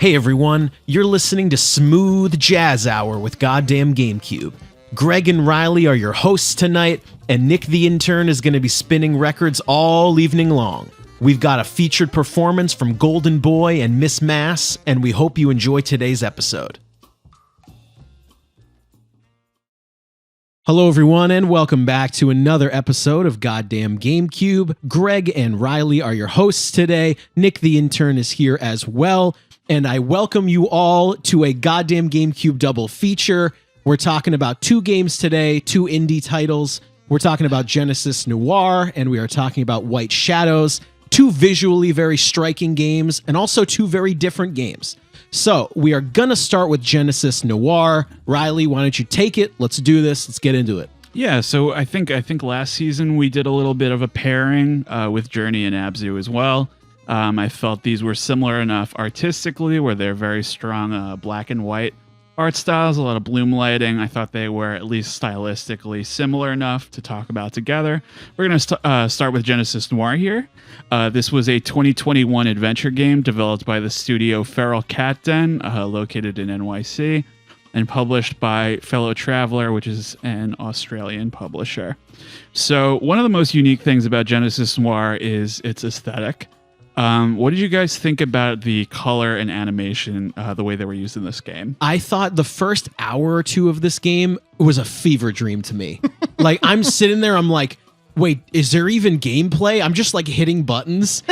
Hey everyone, you're listening to Smooth Jazz Hour with Goddamn Gamecube. Greg and Riley are your hosts tonight, and Nick the Intern is going to be spinning records all evening long. We've got a featured performance from Golden Boy and Miss Mass, and we hope you enjoy today's episode. Hello everyone, and welcome back to another episode of Goddamn Gamecube. Greg and Riley are your hosts today. Nick the Intern is here as well. And I welcome you all to a Goddamn Gamecube double feature. We're talking about two games today, two indie titles. We're talking about Genesis Noir, and we are talking about White Shadows, two visually very striking games, and also two very different games. So we are going to start with Genesis Noir. Riley, why don't you take it? Let's do this. Let's get into it. Yeah, so I think last season we did a little bit of a pairing with Journey and Abzu as well. I felt these were similar enough artistically, where they're very strong black and white art styles, a lot of bloom lighting. I thought they were at least stylistically similar enough to talk about together. We're going to start with Genesis Noir here. This was a 2021 adventure game developed by the studio Feral Cat Den, located in NYC, and published by Fellow Traveler, which is an Australian publisher. So one of the most unique things about Genesis Noir is its aesthetic. What did you guys think about the color and animation, the way they were used in this game? I thought the first hour or two of this game was a fever dream to me. Like, I'm sitting there, I'm like, wait, is there even gameplay? I'm just like hitting buttons.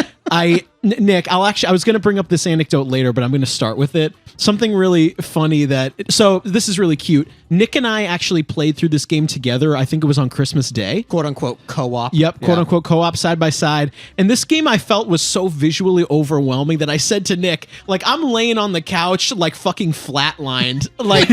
Nick, I was going to bring up this anecdote later, but I'm going to start with it. Something really funny so this is really cute. Nick and I actually played through this game together. I think it was on Christmas Day. Quote unquote co-op. Yep, quote unquote co-op side by side. And this game I felt was so visually overwhelming that I said to Nick, like, I'm laying on the couch, like fucking flatlined. Like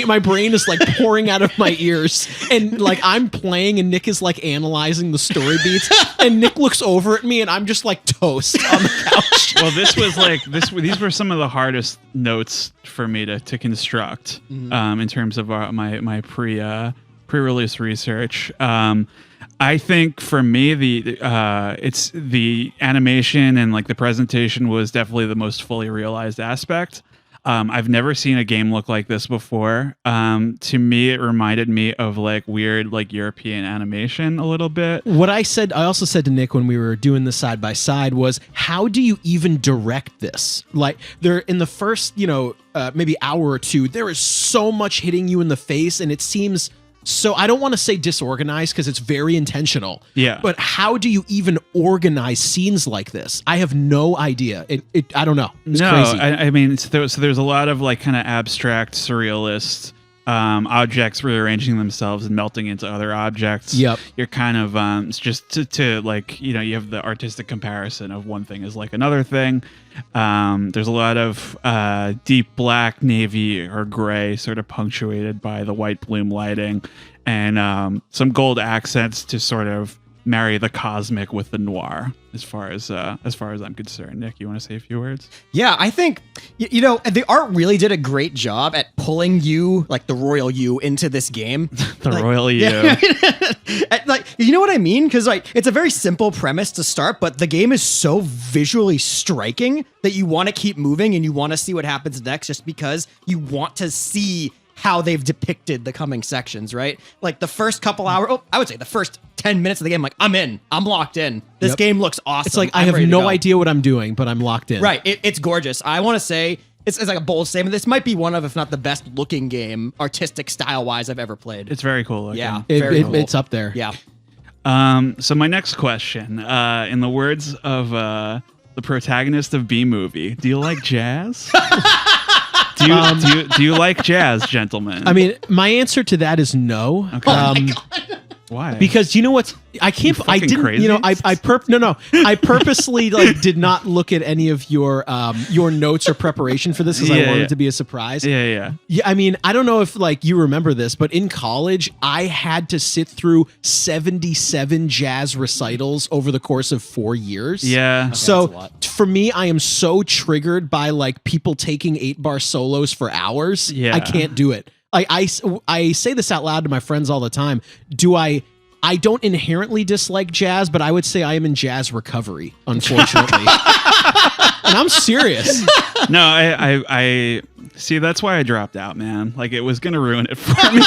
my brain is like pouring out of my ears. And like I'm playing and Nick is like analyzing the story beats. And Nick looks over at me and I'm just like toast on the couch. Well, this was like these were some of the hardest notes for me to construct in terms of my pre-release research. I think for me it's the animation and like the presentation was definitely the most fully realized aspect. I've never seen a game look like this before. To me, it reminded me of like weird, like European animation a little bit. What I also said to Nick when we were doing this side by side was, how do you even direct this? Like there in the first, maybe hour or two, there is so much hitting you in the face, and it seems so, I don't want to say disorganized because it's very intentional. Yeah. But how do you even organize scenes like this? I have no idea. I don't know. It's crazy. I mean, so there's a lot of like kind of abstract, surrealist objects rearranging themselves and melting into other objects. Yep. You're kind of it's just to like, you have the artistic comparison of one thing is like another thing. There's a lot of deep black, navy, or gray, sort of punctuated by the white bloom lighting, and some gold accents to sort of marry the cosmic with the noir. As far as I'm concerned, Nick, you want to say a few words? Yeah, I think the art really did a great job at pulling you, like the royal you, into this game. The like, royal you. Yeah. Like, you know what I mean? Because like it's a very simple premise to start, but the game is so visually striking that you want to keep moving and you want to see what happens next, just because you want to see how they've depicted the coming sections, right? Like the first couple hours, I would say the first 10 minutes of the game, like I'm locked in. This game looks awesome. It's like I have no idea what I'm doing, but I'm locked in. Right. It's gorgeous. I want to say it's like a bold statement. This might be one of, if not the best looking game, artistic style wise, I've ever played. It's very cool looking. Yeah, cool. It's up there. Yeah. So my next question, in the words of the protagonist of B-Movie, do you like jazz? Do you like jazz, gentlemen? I mean, my answer to that is no. Okay. Oh my God. Why? Because you know what? I didn't. Crazy? I purposely like did not look at any of your notes or preparation for this because I wanted it to be a surprise. Yeah. I mean, I don't know if like you remember this, but in college I had to sit through 77 jazz recitals over the course of 4 years. Yeah. Okay, so for me, I am so triggered by like people taking 8-bar solos for hours. Yeah. I can't do it. I say this out loud to my friends all the time. Do I I don't inherently dislike jazz, but I would say I am in jazz recovery, unfortunately. And I'm serious. No, I see. That's why I dropped out, man. Like it was gonna ruin it for me.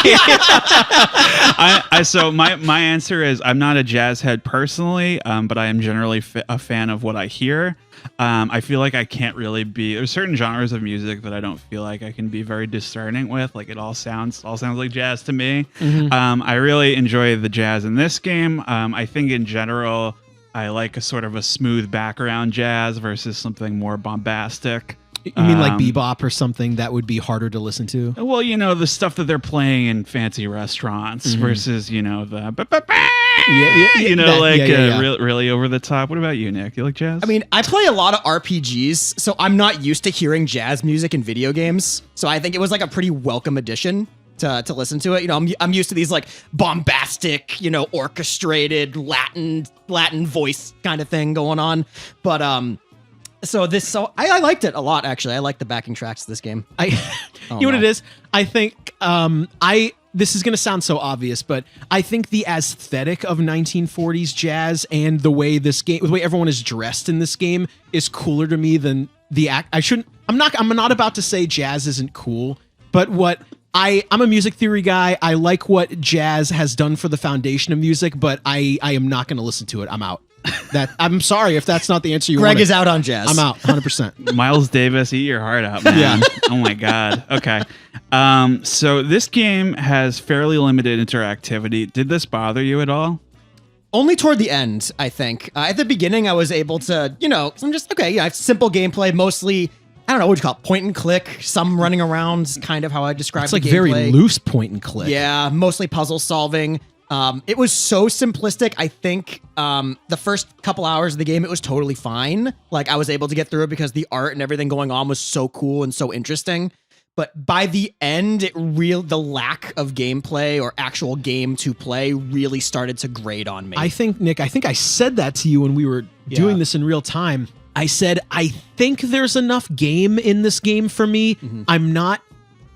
So my answer is I'm not a jazz head personally, but I am generally a fan of what I hear. I feel like I can't really be. There's certain genres of music that I don't feel like I can be very discerning with. Like it all sounds like jazz to me. Mm-hmm. I really enjoy the jazz in this game. I think in general, I like a sort of a smooth background jazz versus something more bombastic. You mean like bebop or something that would be harder to listen to? Well, the stuff that they're playing in fancy restaurants versus, the really over the top. What about you, Nick? You like jazz? I mean, I play a lot of RPGs, so I'm not used to hearing jazz music in video games. So I think it was like a pretty welcome addition to listen to it. I'm used to these like bombastic, orchestrated Latin voice kind of thing going on. But I liked it a lot, actually. I like the backing tracks of this game. You know what it is? I think this is going to sound so obvious, but I think the aesthetic of 1940s jazz and the way everyone is dressed in this game is cooler to me than the act. I'm not about to say jazz isn't cool, but I'm a music theory guy. I like what jazz has done for the foundation of music, but I am not going to listen to it. I'm out. I'm sorry if that's not the answer you want. Greg is out on jazz. I'm out 100%. Miles Davis, eat your heart out, man. Yeah. Oh my God. Okay. So this game has fairly limited interactivity. Did this bother you at all? Only toward the end, I think. At the beginning, I was able to, I'm just, I have simple gameplay, mostly, I don't know, what you call it, point and click, some running around, kind of how I describe It's the like gameplay. very loose point and click. Yeah, mostly puzzle solving. It was so simplistic. I think the first couple hours of the game, it was totally fine. Like I was able to get through it because the art and everything going on was so cool and so interesting. But by the end, the lack of gameplay or actual game to play really started to grate on me. I think, Nick, I said that to you when we were doing this in real time. I said, I think there's enough game in this game for me. Mm-hmm.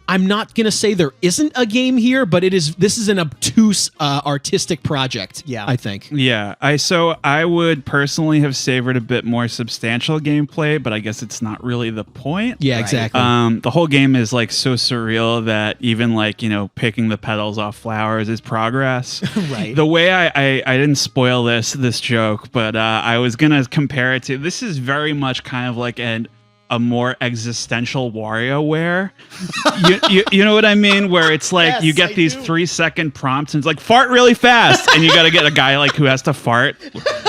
I'm not going to say there isn't a game here, but this is an obtuse artistic project, I think. Yeah, I would personally have savored a bit more substantial gameplay, but I guess it's not really the point. Yeah, right. Exactly. The whole game is like so surreal that even like, picking the petals off flowers is progress. Right. The way I didn't spoil this joke, but I was going to compare it to, this is very much kind of like a more existential WarioWare. you know what I mean? Where it's like yes, you get these 3-second prompts and it's like fart really fast, and you got to get a guy like who has to fart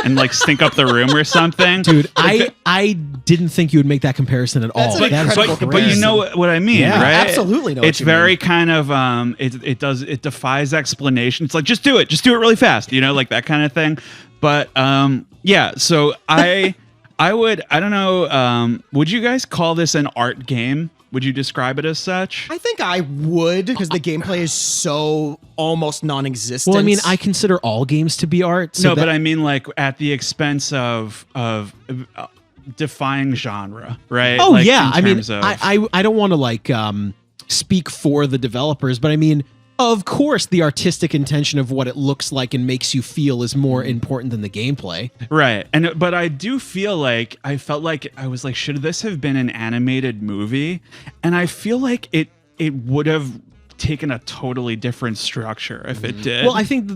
and like stink up the room or something. Dude, I didn't think you would make that comparison at all. But you know what I mean, right? Absolutely know. It's very kind of it defies explanation. It's like just do it really fast, like that kind of thing. But yeah, so I don't know, would you guys call this an art game? Would you describe it as such? I think I would, because the gameplay is so almost non-existent. Well, I mean, I consider all games to be art. So but I mean like at the expense of defying genre, right? Oh, like, yeah. I mean, I don't want to like speak for the developers, but I mean, of course, the artistic intention of what it looks like and makes you feel is more important than the gameplay. Right. But I do feel like I felt like I was like, should this have been an animated movie? And I feel like it would have taken a totally different structure if it did. Well, I think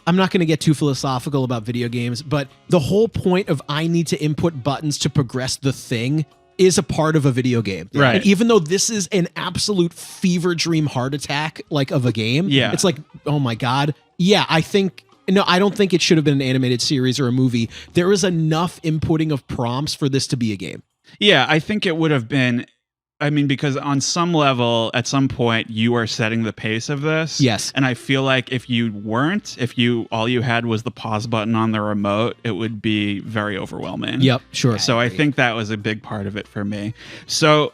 I'm not going to get too philosophical about video games, but the whole point of I need to input buttons to progress the thing is a part of a video game. Right. And even though this is an absolute fever dream heart attack like of a game, it's like, oh my God. Yeah, I don't think it should have been an animated series or a movie. There is enough inputting of prompts for this to be a game. Yeah, I think it would have been, because on some level, at some point, you are setting the pace of this. Yes. And I feel like if you weren't, all you had was the pause button on the remote, it would be very overwhelming. Yep, sure. So I think that was a big part of it for me. So,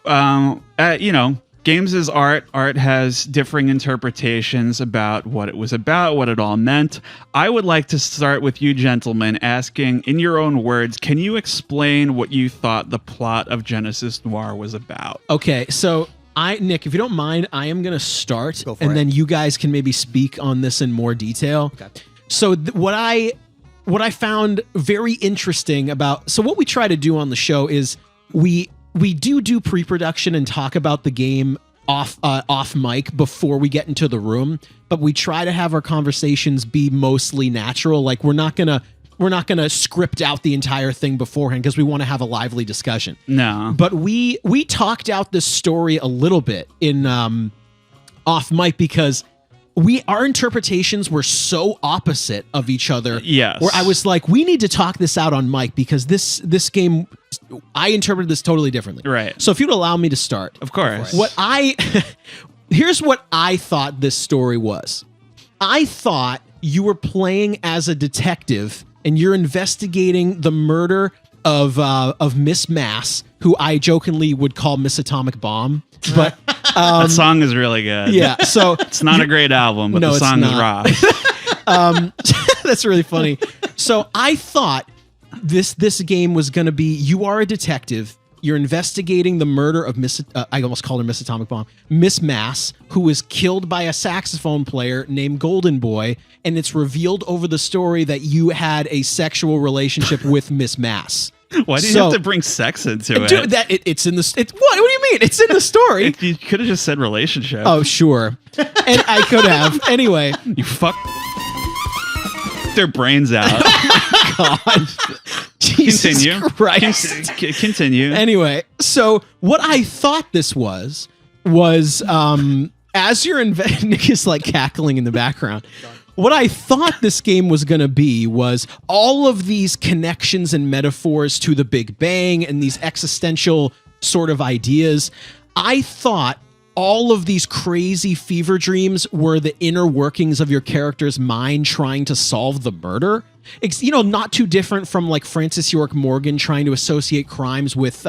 games is art. Art has differing interpretations about what it was about, what it all meant. I would like to start with you gentlemen asking, in your own words, can you explain what you thought the plot of Genesis Noir was about? Okay, so Nick, if you don't mind, I am going to start, and then you guys can maybe speak on this in more detail. Okay. So what I found very interesting about, so what we try to do on the show is we do pre-production and talk about the game off mic before we get into the room, but we try to have our conversations be mostly natural. Like we're not gonna script out the entire thing beforehand because we want to have a lively discussion. No. But we talked out this story a little bit in off mic because our interpretations were so opposite of each other. Yes. Where I was like, we need to talk this out on mic because this game, I interpreted this totally differently. Right. So if you'd allow me to start. Of course. Here's what I thought this story was. I thought you were playing as a detective and you're investigating the murder of Miss Mass, who I jokingly would call Miss Atomic Bomb. But that song is really good. Yeah, so it's not a great album, but no, the song is raw. That's really funny. So I thought this game was going to be, you are a detective. You're investigating the murder of I almost called her Miss Atomic Bomb, Miss Mass, who was killed by a saxophone player named Golden Boy, and it's revealed over the story that you had a sexual relationship with Miss Mass. Why do you have to bring sex into it? Dude, it's in the... What do you mean? It's in the story. You could have just said relationship. Oh, sure. And I could have. Anyway. You fuck their brains out. God. Jesus Continue. Christ. Continue. Anyway, so what I thought this was as you're Nick is like cackling in the background. What I thought this game was going to be was all of these connections and metaphors to the Big Bang and these existential sort of ideas. I thought all of these crazy fever dreams were the inner workings of your character's mind trying to solve the murder. Not too different from like Francis York Morgan trying to associate crimes with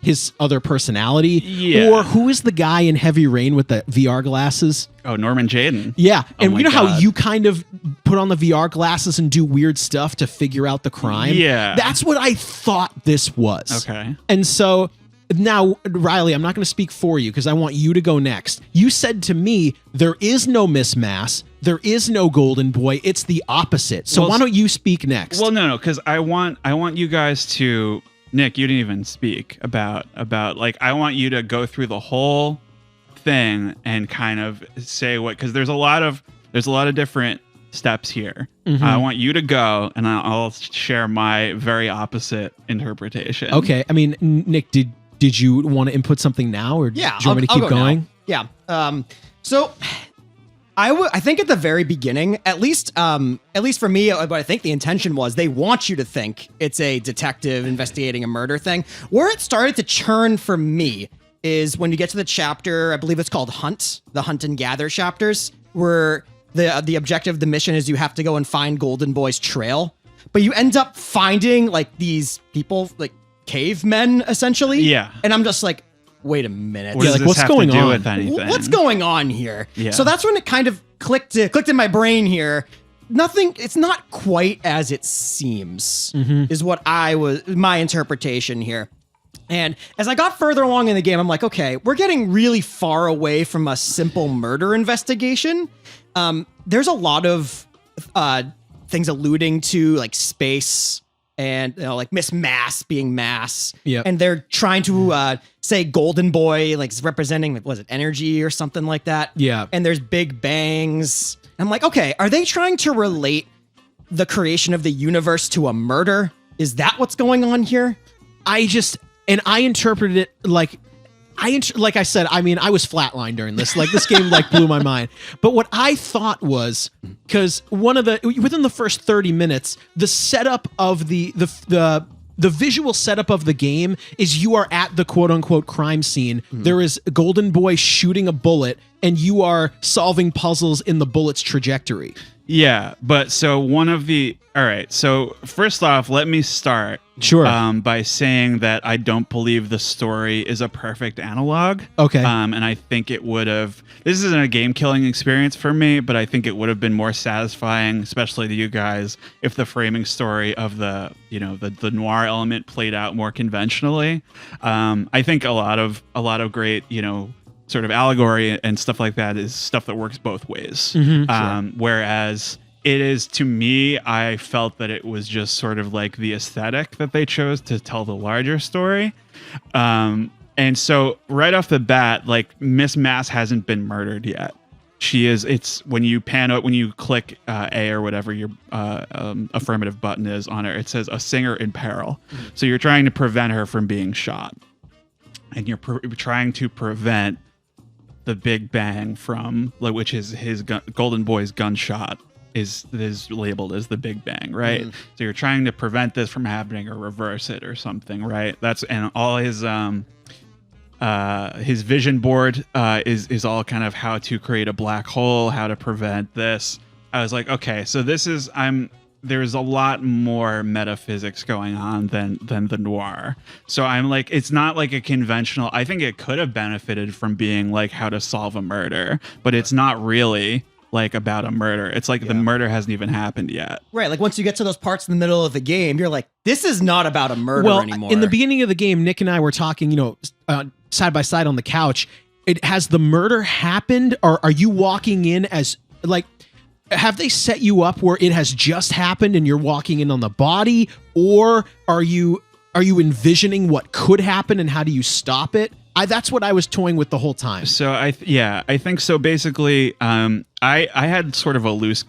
his other personality. Yeah. Or who is the guy in Heavy Rain with the VR glasses? Oh, Norman Jayden. Yeah. And you know God. how you kind of put on the VR glasses and do weird stuff to figure out the crime? Yeah. That's what I thought this was. Okay. And so now, Riley, I'm not going to speak for you because I want you to go next. You said to me, there is no Miss Mass. There is no Golden Boy. It's the opposite. So why don't you speak next? Well, no, because I want you guys to, Nick, you didn't even speak about like, I want you to go through the whole thing and kind of say what, because there's a lot of different steps here. Mm-hmm. I want you to go and I'll share my very opposite interpretation. Okay. I mean, Nick, did you want to input something now, or do you want me to keep going? Now. Yeah. So I think at the very beginning, at least for me, but I think the intention was they want you to think it's a detective investigating a murder thing. Where it started to churn for me is when you get to the chapter, I believe it's called Hunt, the Hunt and Gather chapters, where the objective of the mission is you have to go and find Golden Boy's trail, but you end up finding like these people, like cavemen essentially. Yeah. And I'm just like, wait a minute. What does this what's have going to do on? with anything? What's going on here? Yeah. So that's when it kind of clicked in my brain here. It's not quite as it seems, is what my interpretation here. And as I got further along in the game, I'm like, okay, we're getting really far away from a simple murder investigation. There's a lot of things alluding to like space and like Miss Mass being Mass. Yep. And they're trying to say Golden Boy, like representing, was it energy or something like that? Yeah. And there's big bangs. I'm like, okay, are they trying to relate the creation of the universe to a murder? Is that what's going on here? I interpreted it like I said, I mean, I was flatlined during this. Like this game like blew my mind. But what I thought was, because within the first 30 minutes, the setup of the visual setup of the game is you are at the quote unquote crime scene. Mm-hmm. There is a Golden Boy shooting a bullet and you are solving puzzles in the bullet's trajectory. Yeah, but so all right, so first off, let me start by saying that I don't believe the story is a perfect analog. Okay. And I think it would have, this isn't a game killing experience for me, but I think it would have been more satisfying, especially to you guys, if the framing story of the noir element played out more conventionally. I think a lot of great, sort of allegory and stuff like that is stuff that works both ways. Mm-hmm, Whereas it is, to me, I felt that it was just sort of like the aesthetic that they chose to tell the larger story. And so right off the bat, like Miss Mass hasn't been murdered yet. She is. It's when you pan out, when you click A or whatever your affirmative button is on her, it says a singer in peril. So you're trying to prevent her from being shot, and you're trying to prevent the Big Bang from, like, which is his Golden Boy's gunshot is labeled as the Big Bang, right? So you're trying to prevent this from happening or reverse it or something, right? That's, and all his vision board is all kind of how to create a black hole, how to prevent this. I was like, okay, so this is, there's a lot more metaphysics going on than the noir. So I'm like, it's not like a conventional, I think it could have benefited from being like how to solve a murder, but it's not really like about a murder. It's like the murder hasn't even happened yet. Right. Like once you get to those parts in the middle of the game, you're like, this is not about a murder anymore. In the beginning of the game, Nick and I were talking, side by side on the couch. Has the murder happened, or are you walking in as like, have they set you up where it has just happened and you're walking in on the body, or are you envisioning what could happen and how do you stop it? That's what I was toying with the whole time. So I think so. Basically, I had sort of a loose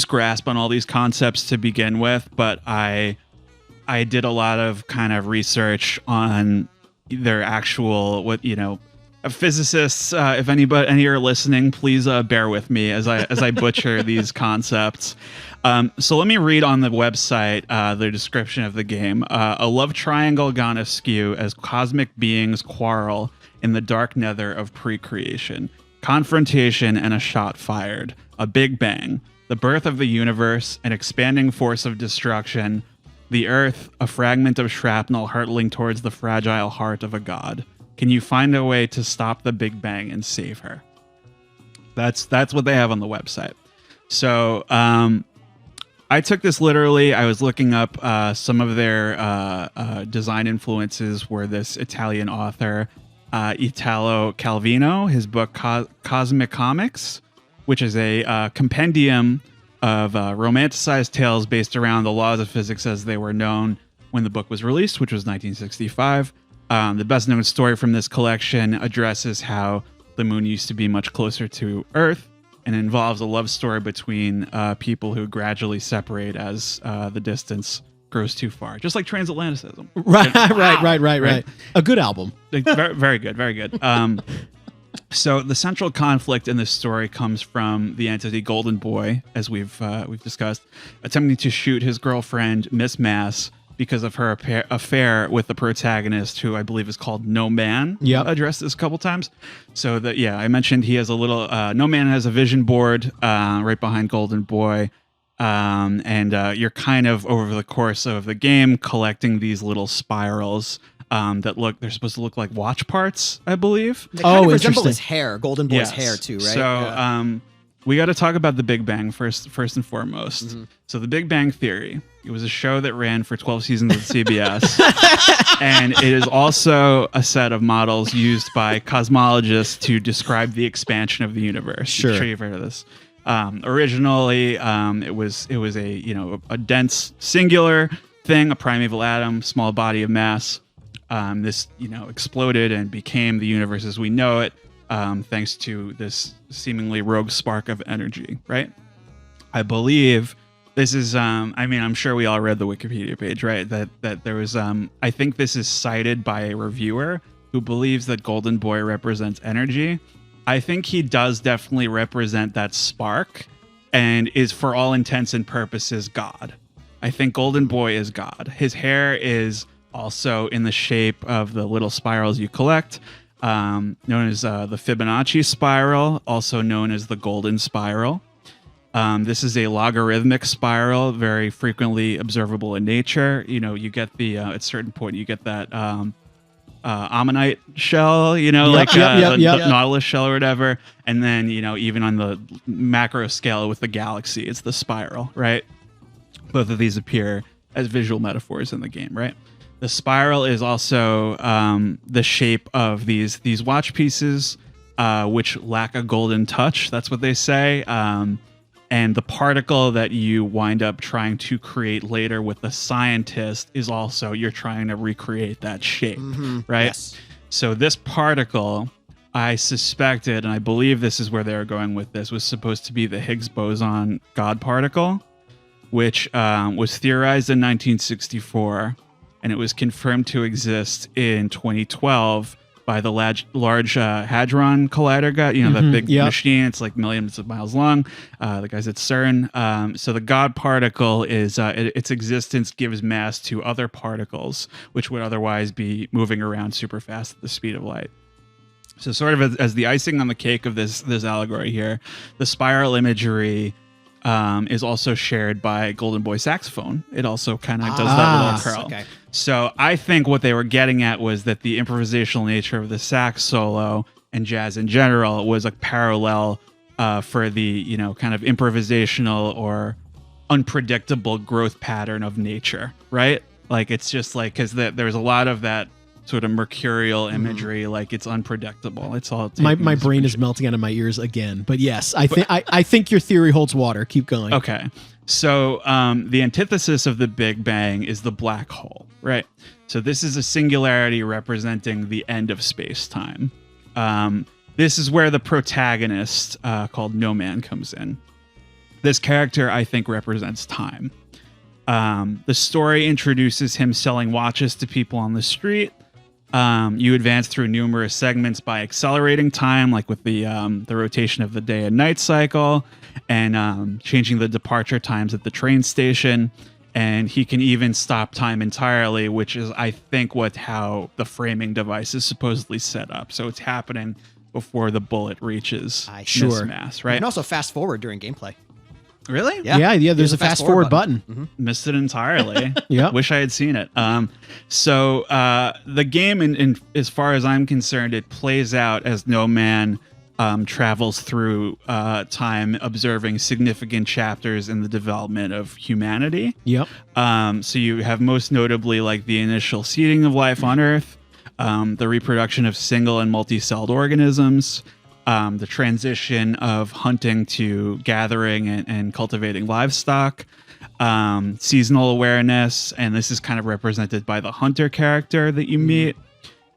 grasp on all these concepts to begin with, but I did a lot of kind of research on their actual physicists. If any are listening, please bear with me as I butcher these concepts. So let me read on the website the description of the game. A love triangle gone askew as cosmic beings quarrel in the dark nether of pre-creation. Confrontation and a shot fired. A Big Bang. The birth of the universe, an expanding force of destruction. The Earth, a fragment of shrapnel hurtling towards the fragile heart of a god. Can you find a way to stop the Big Bang and save her? That's what they have on the website. So I took this literally. I was looking up some of their design influences were this Italian author, Italo Calvino, his book Cosmic Comics, which is a compendium of romanticized tales based around the laws of physics as they were known when the book was released, which was 1965. The best known story from this collection addresses how the moon used to be much closer to Earth and involves a love story between people who gradually separate as the distance grows too far, just like transatlanticism. Right. A good album. Very, very good, very good. So the central conflict in this story comes from the entity Golden Boy, as we've discussed, attempting to shoot his girlfriend Miss Mass because of her affair with the protagonist, who I believe is called No Man. Yep. Addressed this a couple times. So that, I mentioned he has a little, No Man has a vision board right behind Golden Boy. And you're kind of, over the course of the game, collecting these little spirals they're supposed to look like watch parts, I believe. They kind of resemble his hair, Golden Boy's hair too, right? So we got to talk about the Big Bang first and foremost. Mm-hmm. So the Big Bang Theory, it was a show that ran for 12 seasons at CBS. And it is also a set of models used by cosmologists to describe the expansion of the universe. Sure. I'm sure you've heard of this. Originally, it was a dense singular thing, a primeval atom, small body of mass. This exploded and became the universe as we know it, thanks to this seemingly rogue spark of energy, right? I believe this is, I'm sure we all read the Wikipedia page, right? That there was, I think this is cited by a reviewer who believes that Golden Boy represents energy. I think he does definitely represent that spark and is, for all intents and purposes, God. I think Golden Boy is God. His hair is also in the shape of the little spirals you collect, known as the Fibonacci spiral, also known as the golden spiral. This is a logarithmic spiral, very frequently observable in nature. You get the, at a certain point, you get that ammonite shell, the Nautilus shell or whatever. And then, even on the macro scale with the galaxy, it's the spiral, right? Both of these appear as visual metaphors in the game, right? The spiral is also the shape of these watch pieces, which lack a golden touch. That's what they say. And the particle that you wind up trying to create later with the scientist is also, you're trying to recreate that shape, right? Yes. So this particle, I suspected, and I believe this is where they were going with this, was supposed to be the Higgs boson God particle, which was theorized in 1964, and it was confirmed to exist in 2012 by the Large Hadron Collider guy, that big machine. It's like millions of miles long. The guys at CERN. So the God particle is its existence gives mass to other particles, which would otherwise be moving around super fast at the speed of light. So sort of as the icing on the cake of this allegory here, the spiral imagery is also shared by Golden Boy Saxophone. It also kind of does that little curl. Okay. So I think what they were getting at was that the improvisational nature of the sax solo and jazz in general was a parallel for the, kind of improvisational or unpredictable growth pattern of nature, right? Like it's just like, because there's a lot of that sort of mercurial imagery, like it's unpredictable. It's all my brain is melting out of my ears again. But yes, I think your theory holds water. Keep going. Okay. So the antithesis of the Big Bang is the black hole, right? So this is a singularity representing the end of space-time. This is where the protagonist called No Man comes in. This character, I think, represents time. The story introduces him selling watches to people on the street. You advance through numerous segments by accelerating time, like with the rotation of the day and night cycle, and changing the departure times at the train station. And he can even stop time entirely, which is, I think, how the framing device is supposedly set up. So it's happening before the bullet reaches this mass, right? You can also fast forward during gameplay. Really? Yeah. There's a fast forward button. Missed it entirely. Yeah. Wish I had seen it. So the game, in as far as I'm concerned, it plays out as No Man travels through time, observing significant chapters in the development of humanity. Yep. So you have most notably like the initial seeding of life on Earth, the reproduction of single and multi-celled organisms, the transition of hunting to gathering and cultivating livestock, seasonal awareness, and this is kind of represented by the hunter character that you meet.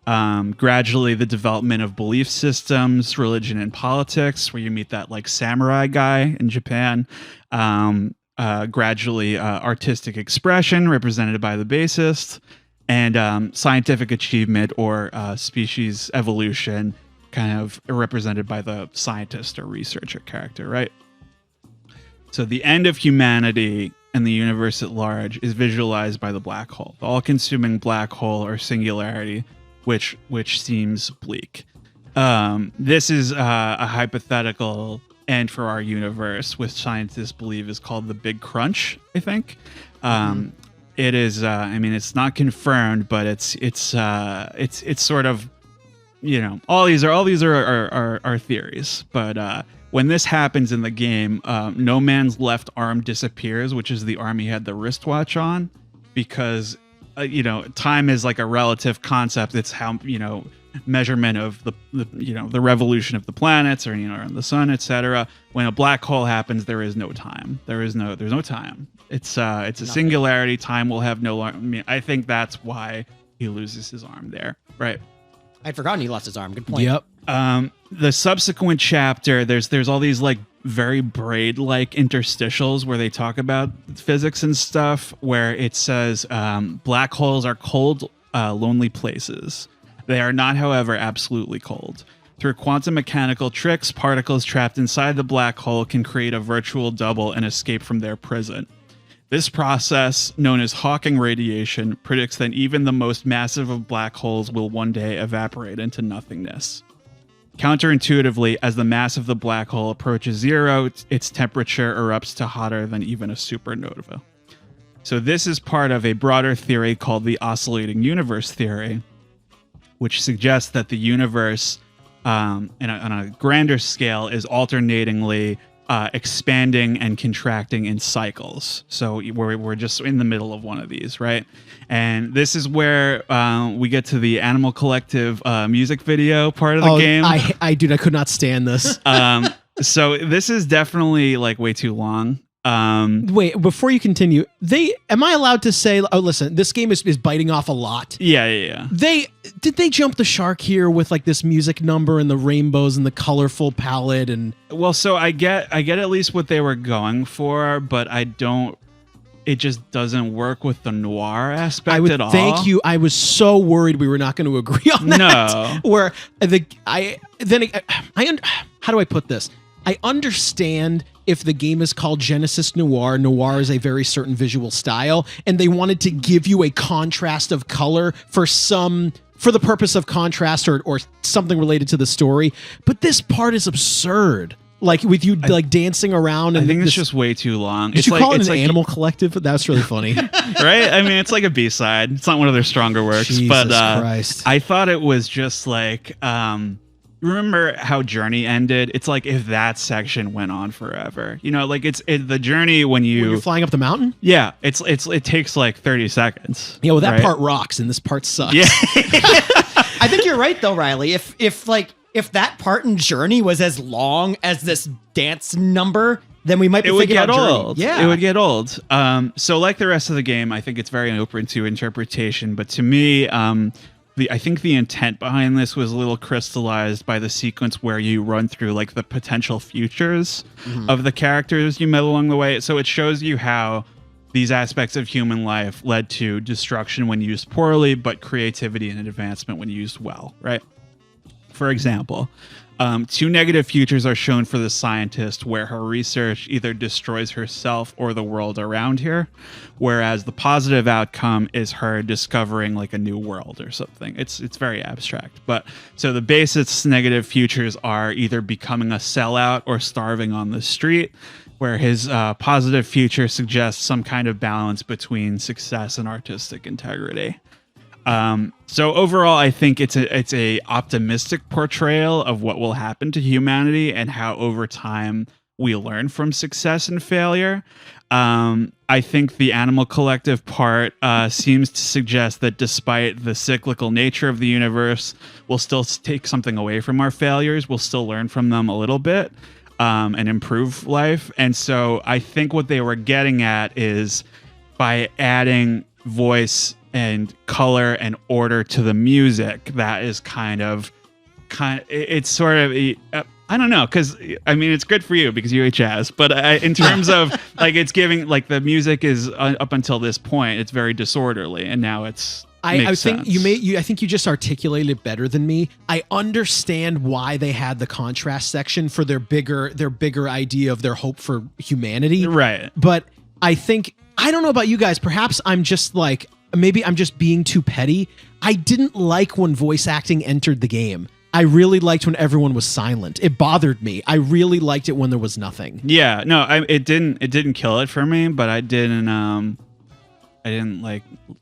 Gradually the development of belief systems, religion, and politics, where you meet that like samurai guy in Japan. Gradually artistic expression, represented by the bassist, and scientific achievement or species evolution, kind of represented by the scientist or researcher character, right? So the end of humanity and the universe at large is visualized by the black hole, the all-consuming black hole or singularity, which seems bleak. This is a hypothetical end for our universe, which scientists believe is called the Big Crunch, I think. It is, it's not confirmed, but it's sort of, all these are theories, but when this happens in the game, No Man's left arm disappears, which is the arm he had the wristwatch on, because time is like a relative concept. It's how measurement of the revolution of the planets or around the sun, etc. When a black hole happens, there is no time. There's no time. It's a singularity. Time will have no long. I think that's why he loses his arm there, right? I'd forgotten he lost his arm. Good point. Yep. The subsequent chapter, there's all these like very braid-like interstitials where they talk about physics and stuff, where it says black holes are cold, lonely places. They are not, however, absolutely cold. Through quantum mechanical tricks, particles trapped inside the black hole can create a virtual double and escape from their prison. This process, known as Hawking radiation, predicts that even the most massive of black holes will one day evaporate into nothingness. Counterintuitively, as the mass of the black hole approaches zero, its temperature erupts to hotter than even a supernova. So this is part of a broader theory called the oscillating universe theory, which suggests that the universe, on a grander scale, is alternatingly expanding and contracting in cycles. So we're just in the middle of one of these, right? And this is where we get to the Animal Collective music video part of the game. I could not stand this. So this is definitely like way too long. Wait, before you continue, am I allowed to say, oh, listen, this game is biting off a lot. Yeah. Did they jump the shark here with like this music number and the rainbows and the colorful palette and well, so I get at least what they were going for, but it just doesn't work with the noir aspect at all. Thank you. I was so worried we were not going to agree on that. No. Where how do I put this? I understand if the game is called Genesis Noir. Noir is a very certain visual style, and they wanted to give you a contrast of color for the purpose of contrast or something related to the story. But this part is absurd. Like with you dancing around. And I think it's just way too long. Did you call it an animal collective? That's really funny. Right? I mean, it's like a B-side. It's not one of their stronger works. Jesus but Christ. I thought it was just like... remember how Journey ended? It's like if that section went on forever. You know, like the Journey when you're flying up the mountain? Yeah. It takes like 30 seconds. Yeah, well, that part rocks and this part sucks. Yeah. I think you're right though, Riley. If that part in Journey was as long as this dance number, then we might be thinking about old. Journey. Yeah. It would get old. So like the rest of the game, I think it's very open to interpretation. But to me, I think the intent behind this was a little crystallized by the sequence where you run through like the potential futures of the characters you met along the way. So it shows you how these aspects of human life led to destruction when used poorly, but creativity and advancement when used well, right? For example, 2 negative futures are shown for the scientist where her research either destroys herself or the world around her, whereas the positive outcome is her discovering like a new world or something. It's very abstract. But so the basic negative futures are either becoming a sellout or starving on the street, where his positive future suggests some kind of balance between success and artistic integrity. So overall, I think it's a optimistic portrayal of what will happen to humanity and how over time we learn from success and failure. I think the animal collective part seems to suggest that despite the cyclical nature of the universe, we'll still take something away from our failures. We'll still learn from them a little bit and improve life. And so I think what they were getting at is by adding voice and color and order to the music, that is it's sort of I don't know, because I mean it's good for you because you hate jazz, but in terms of like it's giving like the music is up until this point it's very disorderly, and now it's I think I think you just articulated it better than me. I understand why they had the contrast section for their bigger idea of their hope for humanity, right? But I think I don't know about you guys. Perhaps I'm just like. Maybe I'm just being too petty. I didn't like when voice acting entered the game. I really liked when everyone was silent. It bothered me. I really liked it when there was nothing. Yeah, no, it didn't kill it for me, but I didn't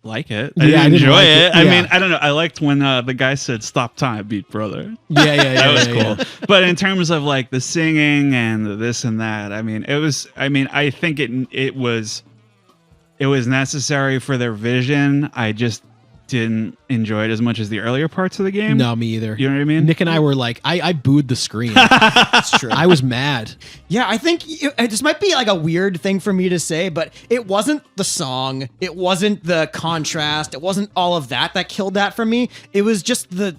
like it. I didn't enjoy it. I mean, I don't know. I liked when the guy said "Stop time, beat brother." Yeah, that was cool. Yeah. But in terms of like the singing and the this and that, I mean, I think it was necessary for their vision. I just didn't enjoy it as much as the earlier parts of the game. No, me either. You know what I mean? Nick and I were like, I booed the screen. That's true. I was mad. Yeah, I think this might be like a weird thing for me to say, but it wasn't the song. It wasn't the contrast. It wasn't all of that killed that for me. It was just the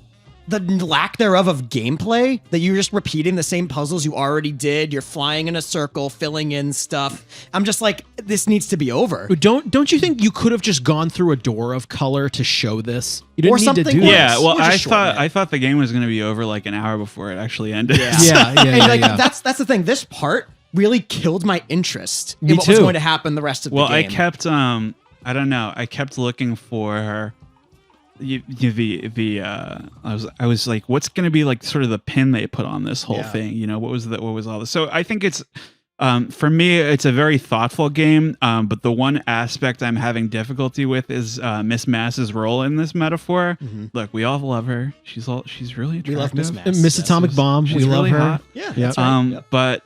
lack thereof of gameplay, that you're just repeating the same puzzles you already did. You're flying in a circle, filling in stuff. I'm just like, this needs to be over. Don't you think you could have just gone through a door of color to show this? You didn't need to do this. Yeah, well, I thought the game was going to be over like an hour before it actually ended. Yeah. That's the thing. This part really killed my interest in what was going to happen the rest of the game. Well, I kept I don't know. I kept looking for I was like, what's going to be like sort of the pin they put on this whole thing? You know, what was all this? So I think it's, for me, it's a very thoughtful game. But the one aspect I'm having difficulty with is Miss Mass's role in this metaphor. Mm-hmm. Look, we all love her. She's really attractive. We love Miss Mass. Miss Atomic Bomb. She's we really love her. Hot. Yeah. That's right. Yep. But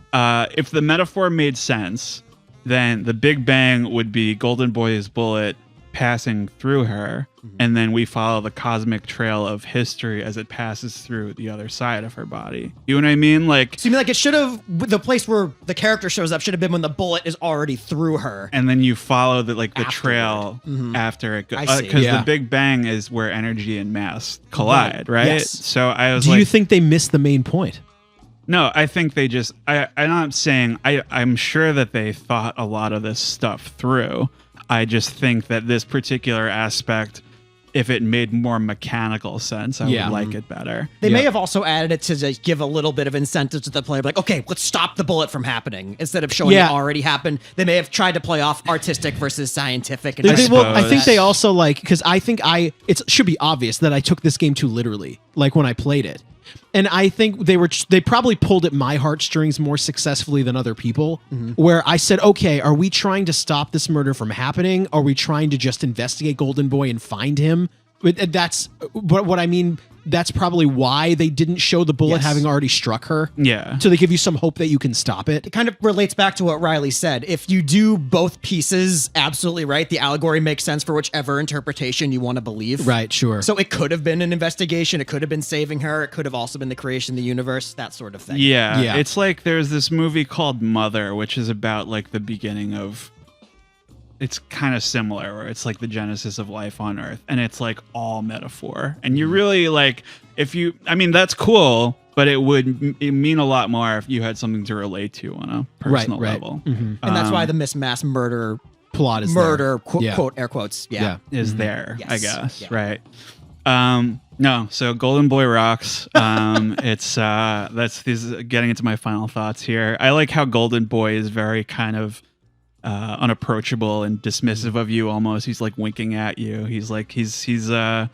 if the metaphor made sense, then the Big Bang would be Golden Boy's bullet. passing through her, and then we follow the cosmic trail of history as it passes through the other side of her body. You know what I mean? Like, So you mean like it should have, the place where the character shows up should have been when the bullet is already through her. and then you follow the Afterward. trail after it goes, I see. because Yeah. the Big Bang is where energy and mass collide, right? Yes. So I was Do like, you think they missed the main point? no, I think they just, I'm not saying, I'm sure that they thought a lot of this stuff through. I just think that this particular aspect, if it made more mechanical sense, I Yeah. would like it better. They Yeah. may have also added it to just give a little bit of incentive to the player, like, okay, let's stop the bullet from happening instead of showing Yeah. it already happened. They may have tried to play off artistic versus scientific. And Well, I suppose. think they also like, because I think it should be obvious that I took this game too literally, like when I played it. And I think they probably pulled at my heartstrings more successfully than other people, where I said, okay, are we trying to stop this murder from happening? Are we trying to just investigate Golden Boy and find him? But that's what I mean. That's probably why they didn't show the bullet Yes. having already struck her. Yeah. So they give you some hope that you can stop it. it kind of relates back to what Riley said. If you do both pieces absolutely right, the allegory makes sense for whichever interpretation you want to believe. Right, sure. So it could have been an investigation. It could have been saving her. It could have also been the creation of the universe, that sort of thing. Yeah. Yeah. It's like there's this movie called Mother, which is about like the beginning of, it's kind of similar, where it's like the genesis of life on Earth, and it's like all metaphor. And you really like, I mean, that's cool, but it would mean a lot more if you had something to relate to on a personal right. level. And that's why the Miss Mass murder, Plot is murder, Yeah. quote, air quotes. Yeah. Is there, Yes. I guess, Yeah. right? No, so Golden Boy rocks. This is getting into my final thoughts here. I like how Golden Boy is very kind of unapproachable and dismissive of you almost. He's like winking at you. He's like I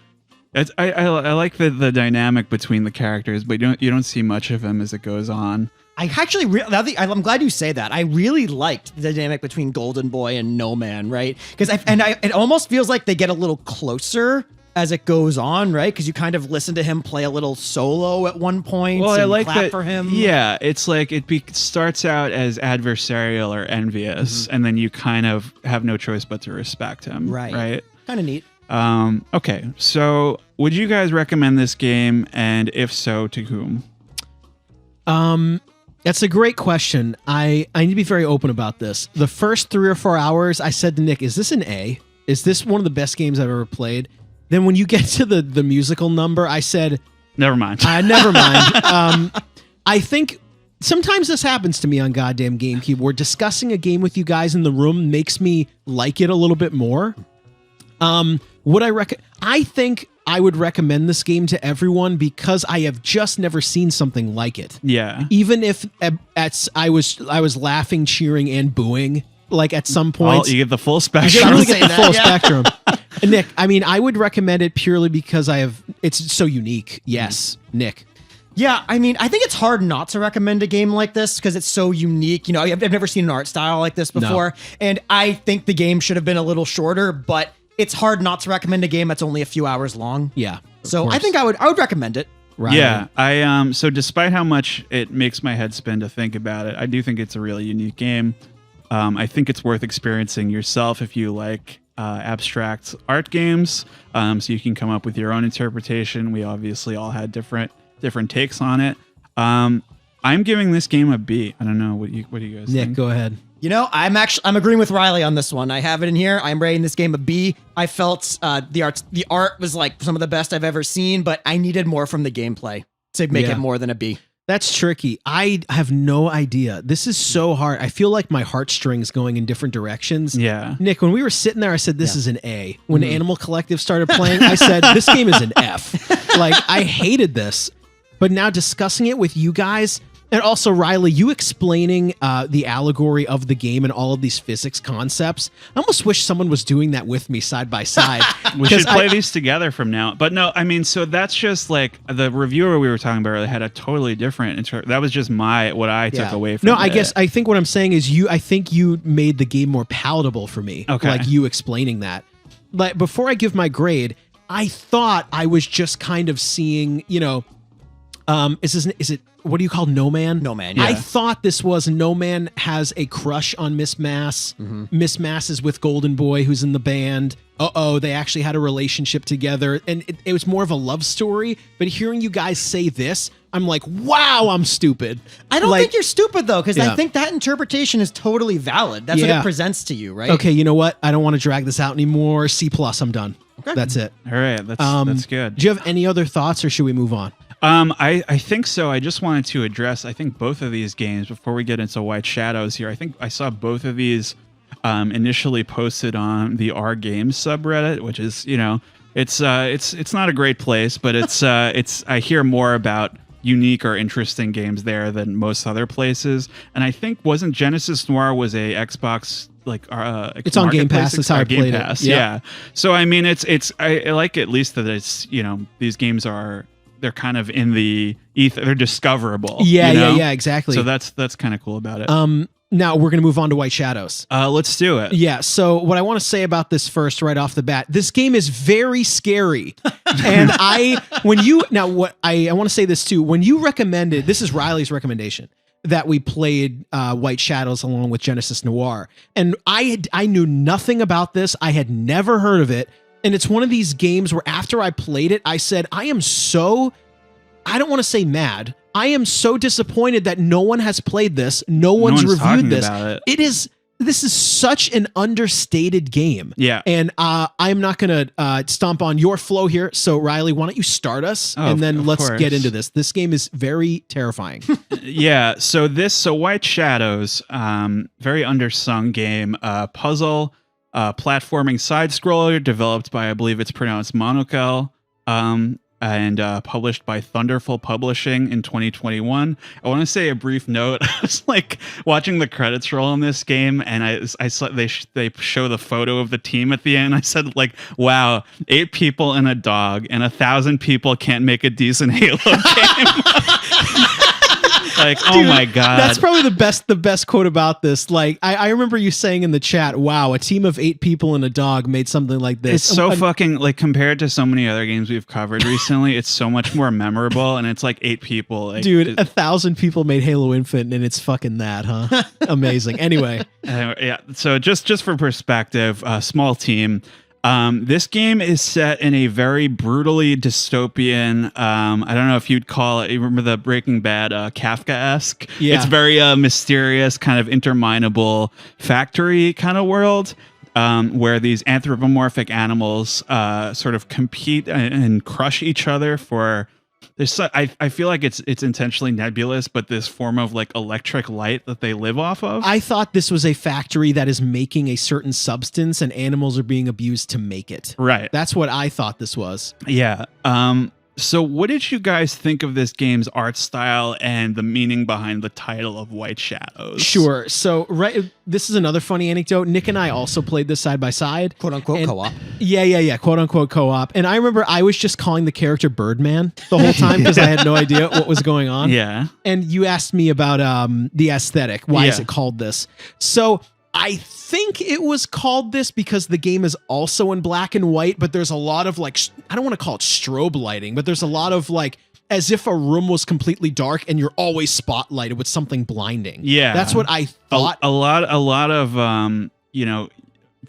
like the dynamic between the characters, but you don't see much of him as it goes on. I actually, I'm glad you say that. I really liked the dynamic between Golden Boy and No Man, right? Because it almost feels like they get a little closer as it goes on, right? Because you kind of listen to him play a little solo at one point. Well, I and like clap that for him. Yeah, it's like starts out as adversarial or envious, and then you kind of have no choice but to respect him. Right. Kind of neat. Okay, so would you guys recommend this game, and if so, to whom? That's a great question. I need to be very open about this. The first 3 or 4 hours, I said to Nick, is this an A? Is this one of the best games I've ever played? Then when you get to the musical number, I said, Never mind. never mind. I think sometimes this happens to me on goddamn GameCube, where discussing a game with you guys in the room makes me like it a little bit more. I think I would recommend this game to everyone because I have just never seen something like it. Yeah. Even if I was laughing, cheering, and booing, like at some Well, points. you get the full You spectrum. really get the that, full yeah. spectrum. Nick, I mean, I would recommend it purely because it's so unique. Yes, Nick. Yeah, I mean, I think it's hard not to recommend a game like this because it's so unique. You know, I've never seen an art style like this before, and I think the game should have been a little shorter, but it's hard not to recommend a game that's only a few hours long. Yeah. So I think I would recommend it. Right. Yeah, so despite how much it makes my head spin to think about it, I do think it's a really unique game. I think it's worth experiencing yourself if you like abstract art games, so you can come up with your own interpretation. We obviously all had different takes on it. I'm giving this game a B. I don't know what do you guys Nick, think? go ahead. You know, I'm agreeing with Riley on this one. I have it in here. I'm rating this game a B. I felt the art was like some of the best I've ever seen, but I needed more from the gameplay to make it more than a B. That's tricky. I have no idea. This is so hard. I feel like my heartstrings going in different directions. Yeah. Nick, when we were sitting there, I said, this is an A. When Animal Collective started playing, I said, this game is an F. Like, I hated this. But now discussing it with you guys, and also Riley, you explaining the allegory of the game and all of these physics concepts, I almost wish someone was doing that with me side by side. We should play these together from now. But no, I mean, so that's just like the reviewer we were talking about earlier had a totally different that was just what I took away from No, it. I think what I'm saying is I think you made the game more palatable for me. Okay. Like you explaining that. But before I give my grade, I thought I was just kind of seeing, is it what do you call No Man? No Man, yeah. I thought this was No Man has a crush on Miss Mass. Miss Mass is with Golden Boy, who's in the band. they actually had a relationship together, and it was more of a love story. But hearing you guys say this, I'm like, wow, I'm stupid. I don't think you're stupid, though, because Yeah. I think that interpretation is totally valid. That's what Yeah. it presents to you, right? Okay, you know what? I don't want to drag this out anymore. C+, I'm done. Okay. That's it. All right, that's good. Do you have any other thoughts, or should we move on? I think so. I just wanted to address, I think both of these games, before we get into White Shadows here, I think I saw both of these initially posted on the R Games subreddit, which is, it's not a great place, but it's I hear more about unique or interesting games there than most other places. And I think wasn't Genesis Noir was a Xbox it's on Game Pass. That's how I played it. Yeah. So I mean, I like at least that it's these games they're kind of in the ether. They're discoverable. Yeah, exactly. So that's kind of cool about it. Now we're going to move on to White Shadows. Let's do it. Yeah. So what I want to say about this first, right off the bat, this game is very scary. And I want to say this too. When you recommended, this is Riley's recommendation, that we played White Shadows along with Genesis Noir, and I knew nothing about this. I had never heard of it, and it's one of these games where after I played it, I said, I don't want to say mad. I am so disappointed that no one has played this. No one's reviewed this. This is such an understated game. Yeah. And I'm not going to stomp on your flow here. So Riley, why don't you start us and then let's get into this. This game is very terrifying. Yeah. So White Shadows, very undersung game, puzzle, platforming side scroller developed by, I believe it's pronounced Monokel. And published by Thunderful Publishing in 2021. I want to say a brief note. I was like watching the credits roll in this game, and I saw they show the photo of the team at the end. I said, like, wow, 8 people and a dog, and 1,000 people can't make a decent Halo game. Like, Dude, oh my God. That's probably the best quote about this. Like, I remember you saying in the chat, wow, a team of 8 people and a dog made something like this. It's so fucking, like, compared to so many other games we've covered recently, it's so much more memorable, and it's like 8 people. Like, dude, 1,000 people made Halo Infinite, and it's fucking that, huh? Amazing. Anyway. Yeah, so just for perspective, small team. This game is set in a very brutally dystopian, I don't know if you'd call it, you remember the Breaking Bad Kafka-esque? Yeah. It's very mysterious, kind of interminable factory kind of world, where these anthropomorphic animals sort of compete and crush each other for... I feel like it's intentionally nebulous, but this form of like electric light that they live off of. I thought this was a factory that is making a certain substance and animals are being abused to make it. Right. That's what I thought this was. Yeah. So what did you guys think of this game's art style and the meaning behind the title of White Shadows? Sure. So, this is another funny anecdote. Nick and I also played this side by side. Quote unquote co-op. Yeah. Quote unquote co-op. And I remember I was just calling the character Birdman the whole time because I had no idea what was going on. Yeah. And you asked me about the aesthetic. Why is it called this? So I think it was called this because the game is also in black and white, but there's a lot of like, I don't want to call it strobe lighting, but there's a lot of like, as if a room was completely dark and you're always spotlighted with something blinding. Yeah. That's what I thought. A lot of,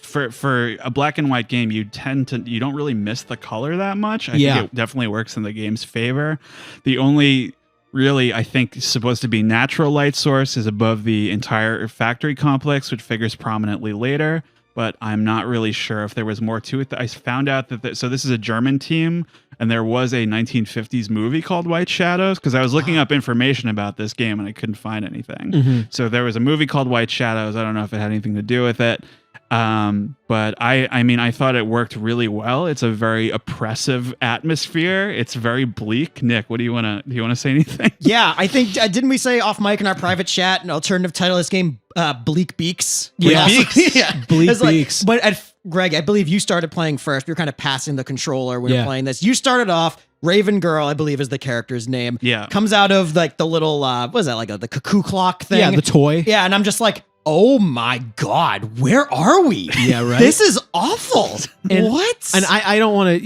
for a black and white game, you don't really miss the color that much. I think it definitely works in the game's favor. The only really, I think, supposed to be natural light source is above the entire factory complex, which figures prominently later, but I'm not really sure if there was more to it. I found out that so this is a German team, and there was a 1950s movie called White Shadows, because I was looking up information about this game and I couldn't find anything. Mm-hmm. So there was a movie called White Shadows. I don't know if it had anything to do with it. But I mean, I thought it worked really well. It's a very oppressive atmosphere. It's very bleak. Nick, do you want to say anything? Yeah, I think, didn't we say off mic in our private chat, an alternative title of this game, Bleak Beaks? Yeah. Beaks. Yeah. Bleak Beaks. But Greg, I believe you started playing first. We were kind of passing the controller when we were playing this. You started off, Raven Girl, I believe is the character's name. Yeah. Comes out of like the little, what is that, like the cuckoo clock thing? Yeah, the toy. Yeah, and I'm just like, oh my God, where are we? Yeah, right. This is awful. And, what? And I don't want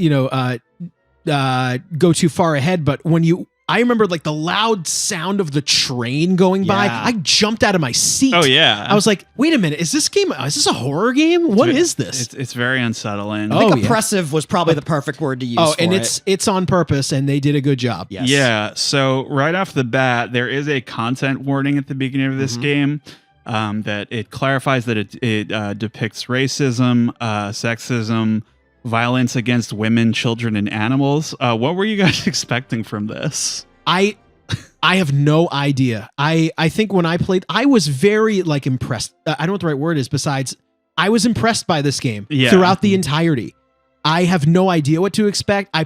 to, go too far ahead, but when you I remember like the loud sound of the train going by. Yeah. I jumped out of my seat. Oh yeah. I was like, wait a minute, is this a horror game? What is this? It's very unsettling. I think Oh, yeah. oppressive was probably the perfect word to use. Oh, for and it. it's on purpose, and they did a good job. Yes. Yeah. So right off the bat, there is a content warning at the beginning of this game that it clarifies that it depicts racism, sexism, violence against women, children, and animals. What were you guys expecting from this? I have no idea. I think when I played, I was very like impressed. I don't know what the right word is. Besides, I was impressed by this game throughout the entirety. I have no idea what to expect. I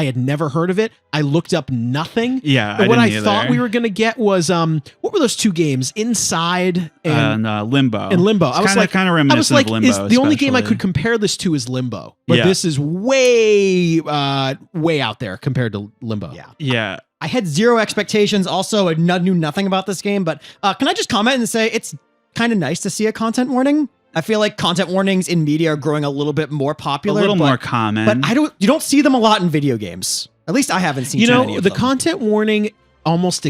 had never heard of it. I looked up nothing. Yeah, And what I didn't thought either. we were gonna get was what were those two games? Inside and Limbo. Limbo. I was kind of I reminiscent was like, of Limbo. the only game I especially. could compare this to is Limbo, but Yeah. this is way out there compared to Limbo. Yeah. Yeah. I had zero expectations. Also, I knew nothing about this game. But can I just comment and say it's kind of nice to see a content warning? I feel like content warnings in media are growing a little bit more popular. A little but, more common. But you don't see them a lot in video games. At least I haven't seen You too know, many of the them. content warning almost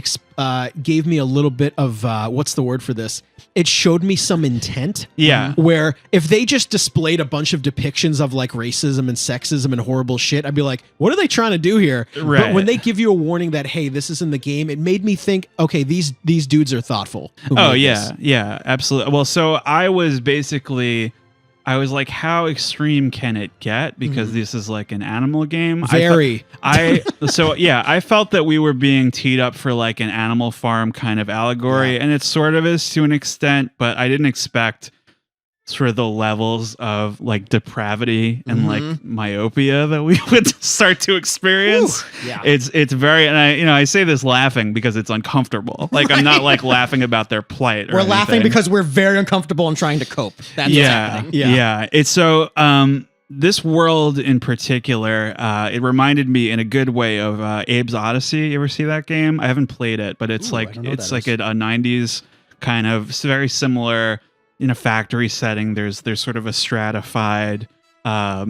gave me a little bit of what's the word for this? It showed me some intent. Yeah. Where if they just displayed a bunch of depictions of like racism and sexism and horrible shit, I'd be like, what are they trying to do here? Right. But when they give you a warning that, hey, this is in the game, it made me think, okay, these dudes are thoughtful. who Oh made yeah, this. yeah, absolutely. Well, so I was like, how extreme can it get? Because this is like an animal game. Very. I felt that we were being teed up for like an Animal Farm kind of allegory, and it sort of is to an extent, but I didn't expect sort of the levels of like depravity and like myopia that we would start to experience. Ooh, yeah. It's very, and I say this laughing because it's uncomfortable. Like I'm not like laughing about their plight. We're laughing because we're very uncomfortable and trying to cope. That's what's happening. Yeah. It's so this world in particular, it reminded me in a good way of Abe's Odyssey. You ever see that game? I haven't played it, but it's Ooh, I like don't know what it's that like a 90s kind of very similar in a factory setting. There's sort of a stratified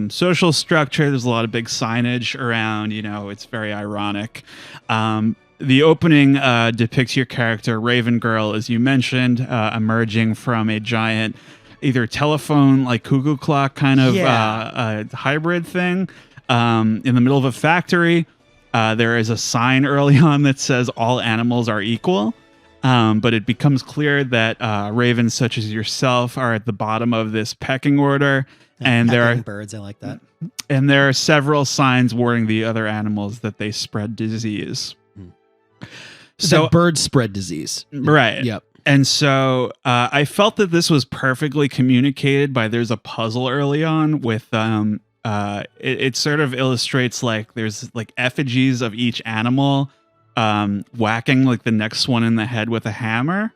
social structure. There's a lot of big signage around. It's very ironic. The opening depicts your character Raven Girl, as you mentioned, emerging from a giant either telephone like cuckoo clock kind of hybrid thing in the middle of a factory. There is a sign early on that says all animals are equal. But it becomes clear that ravens such as yourself are at the bottom of this pecking order, and there are birds. I like that. and there are several signs warning the other animals that they spread disease. So So birds spread disease. right, Yep. And so I felt that this was perfectly communicated by there's a puzzle early on with it sort of illustrates like there's like effigies of each animal whacking like the next one in the head with a hammer,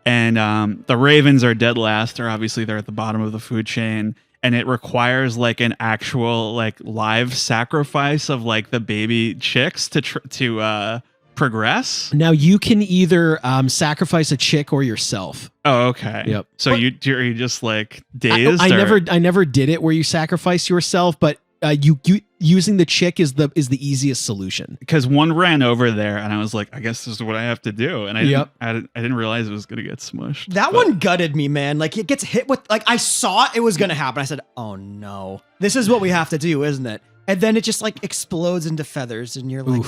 and the ravens are dead last, or obviously they're at the bottom of the food chain, and it requires like an actual like live sacrifice of like the baby chicks to progress. Now you can either sacrifice a chick or yourself. Oh, okay. Yep. So are you just like dazed? I or- never did it where you sacrifice yourself, but you using the chick is the easiest solution. because one ran over there and I was like, I guess this is what I have to do. And I Yep. didn't realize it was going to get smushed. That But- one gutted me, man. Like it gets hit with, like I saw it was going to happen. I said, oh no, this is what we have to do, isn't it? And then it just like explodes into feathers and you're like,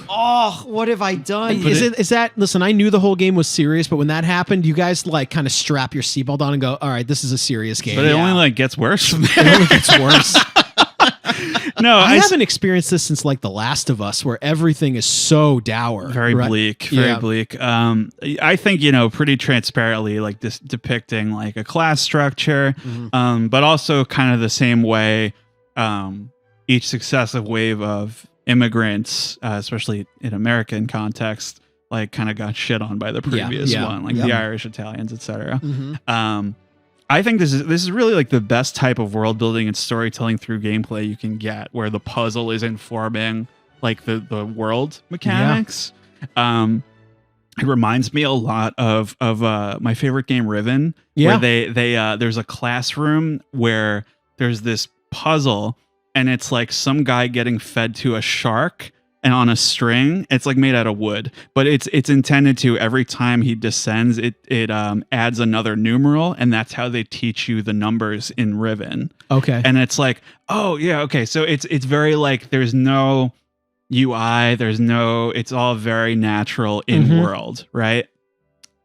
oh, what have I done? Is that listen, I knew the whole game was serious, but when that happened, you guys like kind of strap your seatbelt on and go, all right, this is a serious game. But it only like gets worse from It there. only gets worse. No, I haven't experienced this since like The Last of Us, where everything is so dour. very right? bleak, very Yeah. bleak. I think, pretty transparently like this depicting like a class structure, but also kind of the same way each successive wave of immigrants, especially in American context, like kind of got shit on by the previous yeah, one, like yeah. the Irish, Italians, etc. Mhm. I think this is really like the best type of world building and storytelling through gameplay you can get, where the puzzle is informing like the world mechanics. It reminds me a lot of my favorite game, Riven, Yeah. where they there's a classroom where there's this puzzle, and it's like some guy getting fed to a shark, and on a string. It's like made out of wood, but it's intended to, every time he descends, it adds another numeral, and that's how they teach you the numbers in Riven. Okay. And it's like, oh yeah, okay. So it's very like, there's no UI, it's all very natural in world, right?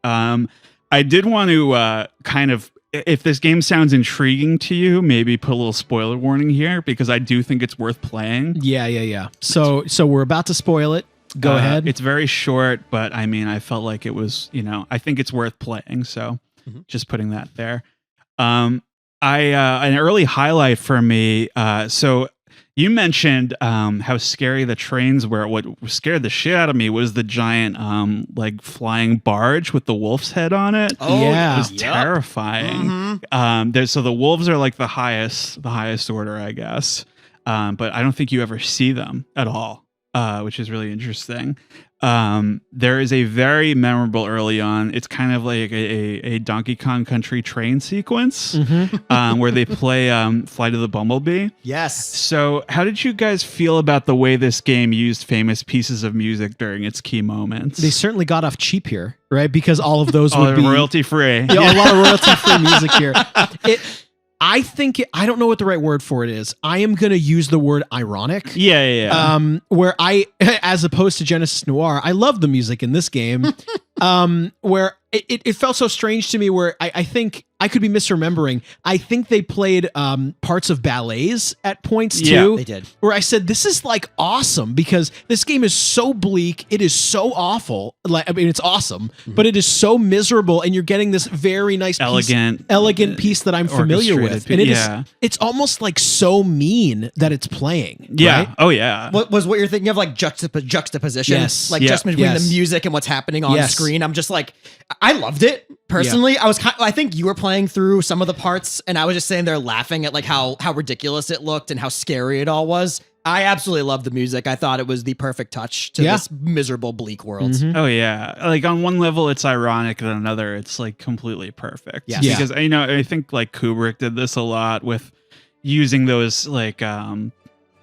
I did want to kind of, if this game sounds intriguing to you, maybe put a little spoiler warning here, because I do think it's worth playing. Yeah. So we're about to spoil it. Go ahead. It's very short, but I mean, I felt like it was, I think it's worth playing. So just putting that there. An early highlight for me. So you mentioned how scary the trains were. What scared the shit out of me was the giant like flying barge with the wolf's head on it. Oh yeah, it was terrifying. So the wolves are like the highest order, I guess. But I don't think you ever see them at all, which is really interesting. There is a very memorable early on. It's kind of like a Donkey Kong Country train sequence where they play Flight of the Bumblebee. Yes. So how did you guys feel about the way this game used famous pieces of music during its key moments? They certainly got off cheap here, right? Because all of those would be royalty free. Yeah, a lot of royalty free music here. I think I don't know what the right word for it is. I am going to use the word ironic. Yeah. Where as opposed to Genesis Noir, I love the music in this game. Where it felt so strange to me, where I think I could be misremembering. I think they played parts of ballets at points too. Yeah, they did. Where I said, this is like awesome, because this game is so bleak. It is so awful. Like, I mean, it's awesome, but it is so miserable. And you're getting this very nice, elegant piece that I'm familiar with. And it's almost like so mean that it's playing. Yeah. Right? Oh yeah. What you're thinking of, like juxtaposition? Yes. Like just between the music and what's happening on screen. I'm just like, I loved it personally. Yeah. I think you were playing through some of the parts, and I was just sitting there laughing at like how ridiculous it looked and how scary it all was. I absolutely loved the music. I thought it was the perfect touch to this miserable, bleak world. Oh yeah. Like on one level it's ironic, and on another it's like completely perfect. Yes. Because I think like Kubrick did this a lot with using those like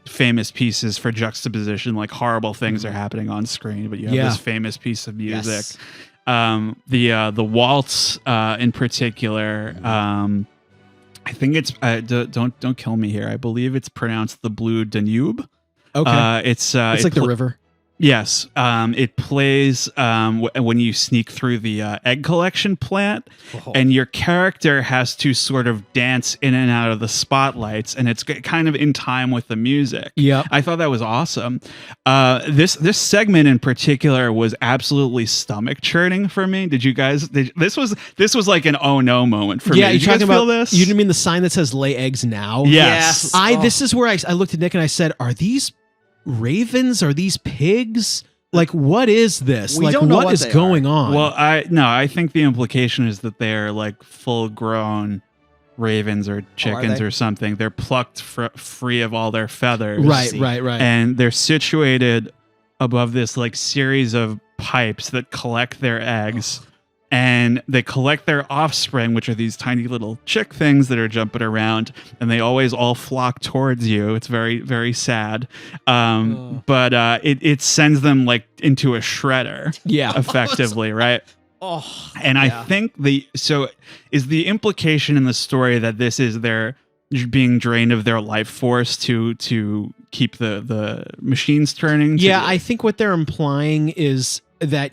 famous pieces for juxtaposition. Like horrible things are happening on screen, but you have this famous piece of music. Yes. The waltz in particular, I think it's don't kill me here. I believe it's pronounced the Blue Danube. Okay. It's like the river. Yes. It plays when you sneak through the egg collection plant, and your character has to sort of dance in and out of the spotlights, and it's kind of in time with the music. Yeah, I thought that was awesome. This segment in particular was absolutely stomach churning for me. Did you guys? This was like an oh no moment for me. Yeah, you talking about this? You didn't mean the sign that says "lay eggs now"? Yes. This is where I looked at Nick and I said, "Are these ravens? Are these pigs? Like, what is this? We like, don't know what what is they going are. on?" Well, I think the implication is that they're like full grown ravens or chickens or something. They're plucked free of all their feathers. Right. And they're situated above this like series of pipes that collect their eggs. And they collect their offspring, which are these tiny little chick things that are jumping around, and they always all flock towards you. It's very, very sad. But it sends them like into a shredder. Yeah. Effectively, right? And I think is the implication in the story that this is their being drained of their life force to keep the machines turning? I think what they're implying is that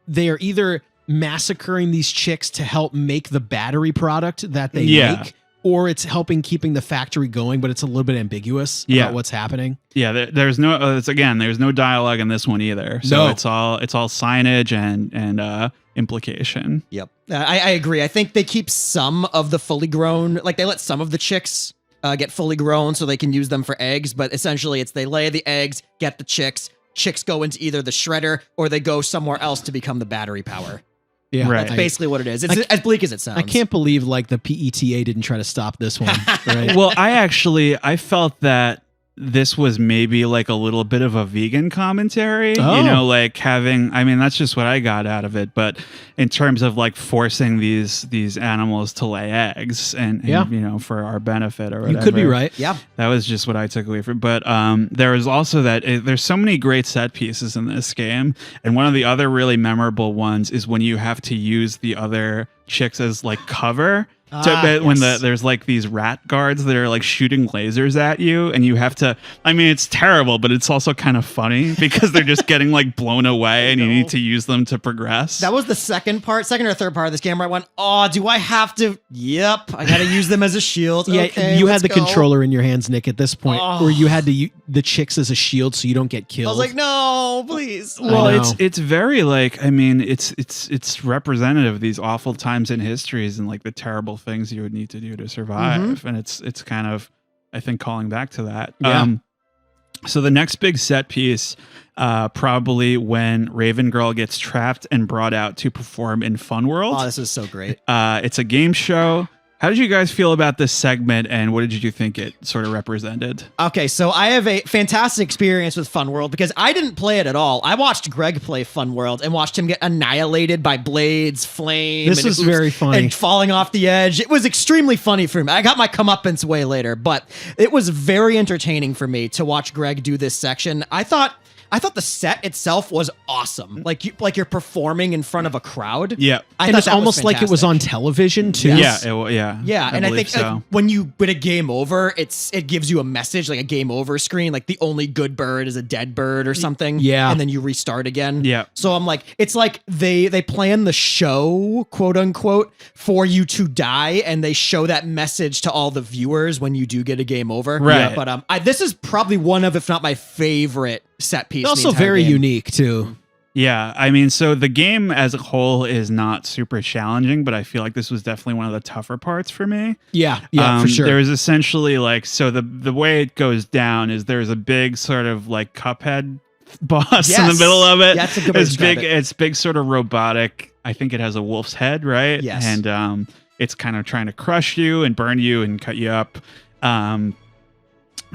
they are either massacring these chicks to help make the battery product that they make, or it's helping keeping the factory going, but it's a little bit ambiguous about what's happening. Yeah, there's no there's no dialogue in this one either. So it's all signage and implication. Yep. I agree. I think they keep some of the fully grown, like they let some of the chicks get fully grown so they can use them for eggs, but essentially it's they lay the eggs, get the chicks go into either the shredder or they go somewhere else to become the battery power. Yeah, right. That's basically what it is. It's as bleak as it sounds. I can't believe like the PETA didn't try to stop this one. Right? Well, I felt that this was maybe like a little bit of a vegan commentary, Oh. you know, like I mean, that's just what I got out of it. But in terms of like forcing these animals to lay eggs and Yeah. you know, for our benefit or whatever. You could be right. Yeah. That was just what I took away from it. But there was also there's so many great set pieces in this game. And one of the other really memorable ones is when you have to use the other chicks as like cover. When there's like these rat guards that are like shooting lasers at you, and you have to, I mean, it's terrible, but it's also kind of funny because they're just getting like blown away and you need to use them to progress. That was the second or third part of this game where I went, oh, do I have to? Yep, I got to use them as a shield. Yeah, Okay, you had let's the go. controller in your hands, Nick, at this point, Oh. where you had to use the chicks as a shield so you don't get killed. I was like, no, please. Well, I know. it's very like, I mean, it's representative of these awful times in histories and like the terrible things you would need to do to survive, and it's kind of, I think, calling back to that. Yeah. So the next big set piece, probably when Raven Girl gets trapped and brought out to perform in Fun World. Oh, this is so great. It's a game show. How did you guys feel about this segment, and what did you think it sort of represented? Okay, so I have a fantastic experience with Fun World because I didn't play it at all. I watched Greg play Fun World and watched him get annihilated by blades, flame. This and was it very funny. And falling off the edge. It was extremely funny for me. I got my comeuppance way later, but it was very entertaining for me to watch Greg do this section. I thought the set itself was awesome. Like you're performing in front of a crowd. Yeah. I and thought it's that was almost like it was on fantastic. television too. Yes. Yeah. Yeah, and I believe think like, when you win a game over, it gives you a message, like a game over screen, like the only good bird is a dead bird or something. Yeah. And then you restart again. Yeah. So I'm like, it's like they plan the show, quote unquote, for you to die, and they show that message to all the viewers when you do get a game over. Right. But this is probably one of, if not my favorite set piece. It's in the also entire very game. unique too. Yeah, I mean, so the game as a whole is not super challenging, but I feel like this was definitely one of the tougher parts for me. Yeah, for sure. There was essentially like, so the way it goes down is there's a big sort of like Cuphead boss in the Yes. middle of it. Yeah, that's a good way to It's big. describe it. It's big, sort of robotic. I think it has a wolf's head, right? Yes. And it's kind of trying to crush you and burn you and cut you up.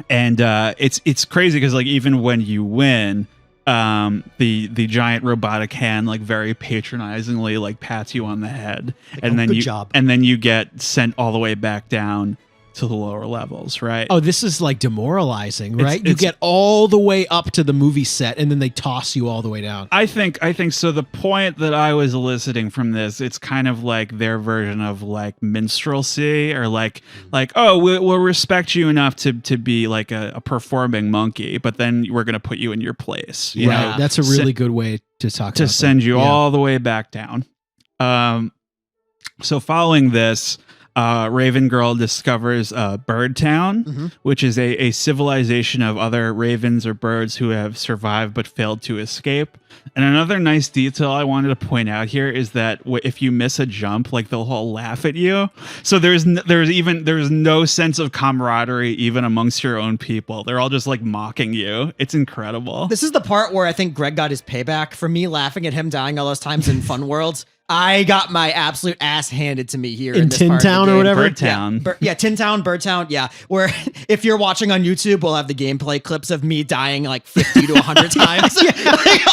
It's crazy because like even when you win, the giant robotic hand like very patronizingly like pats you on the head, and then good job. and then you get sent all the way back down to the lower levels, right? Oh, this is like demoralizing, right? You it's- get all the way up to the movie set and then they toss you all the way down. I think so. The point that I was eliciting from this, it's kind of like their version of like minstrelsy, or like oh, we'll respect you enough to be like a performing monkey, but then we're gonna put you in your place. You know? That's a really good way to talk to about send that. you Yeah. all the way back down. So following this, Raven Girl discovers Bird Town, which is a civilization of other ravens or birds who have survived but failed to escape. And another nice detail I wanted to point out here is that if you miss a jump, like they'll all laugh at you. So there's no sense of camaraderie even amongst your own people. They're all just like mocking you. It's incredible. This is the part where I think Greg got his payback for me laughing at him dying all those times in Fun World. I got my absolute ass handed to me here In this Tin part of the Town or game. whatever? Bird Town. Yeah, Tin Town, Bird Town, yeah. Where if you're watching on YouTube, we'll have the gameplay clips of me dying like 50 to 100 times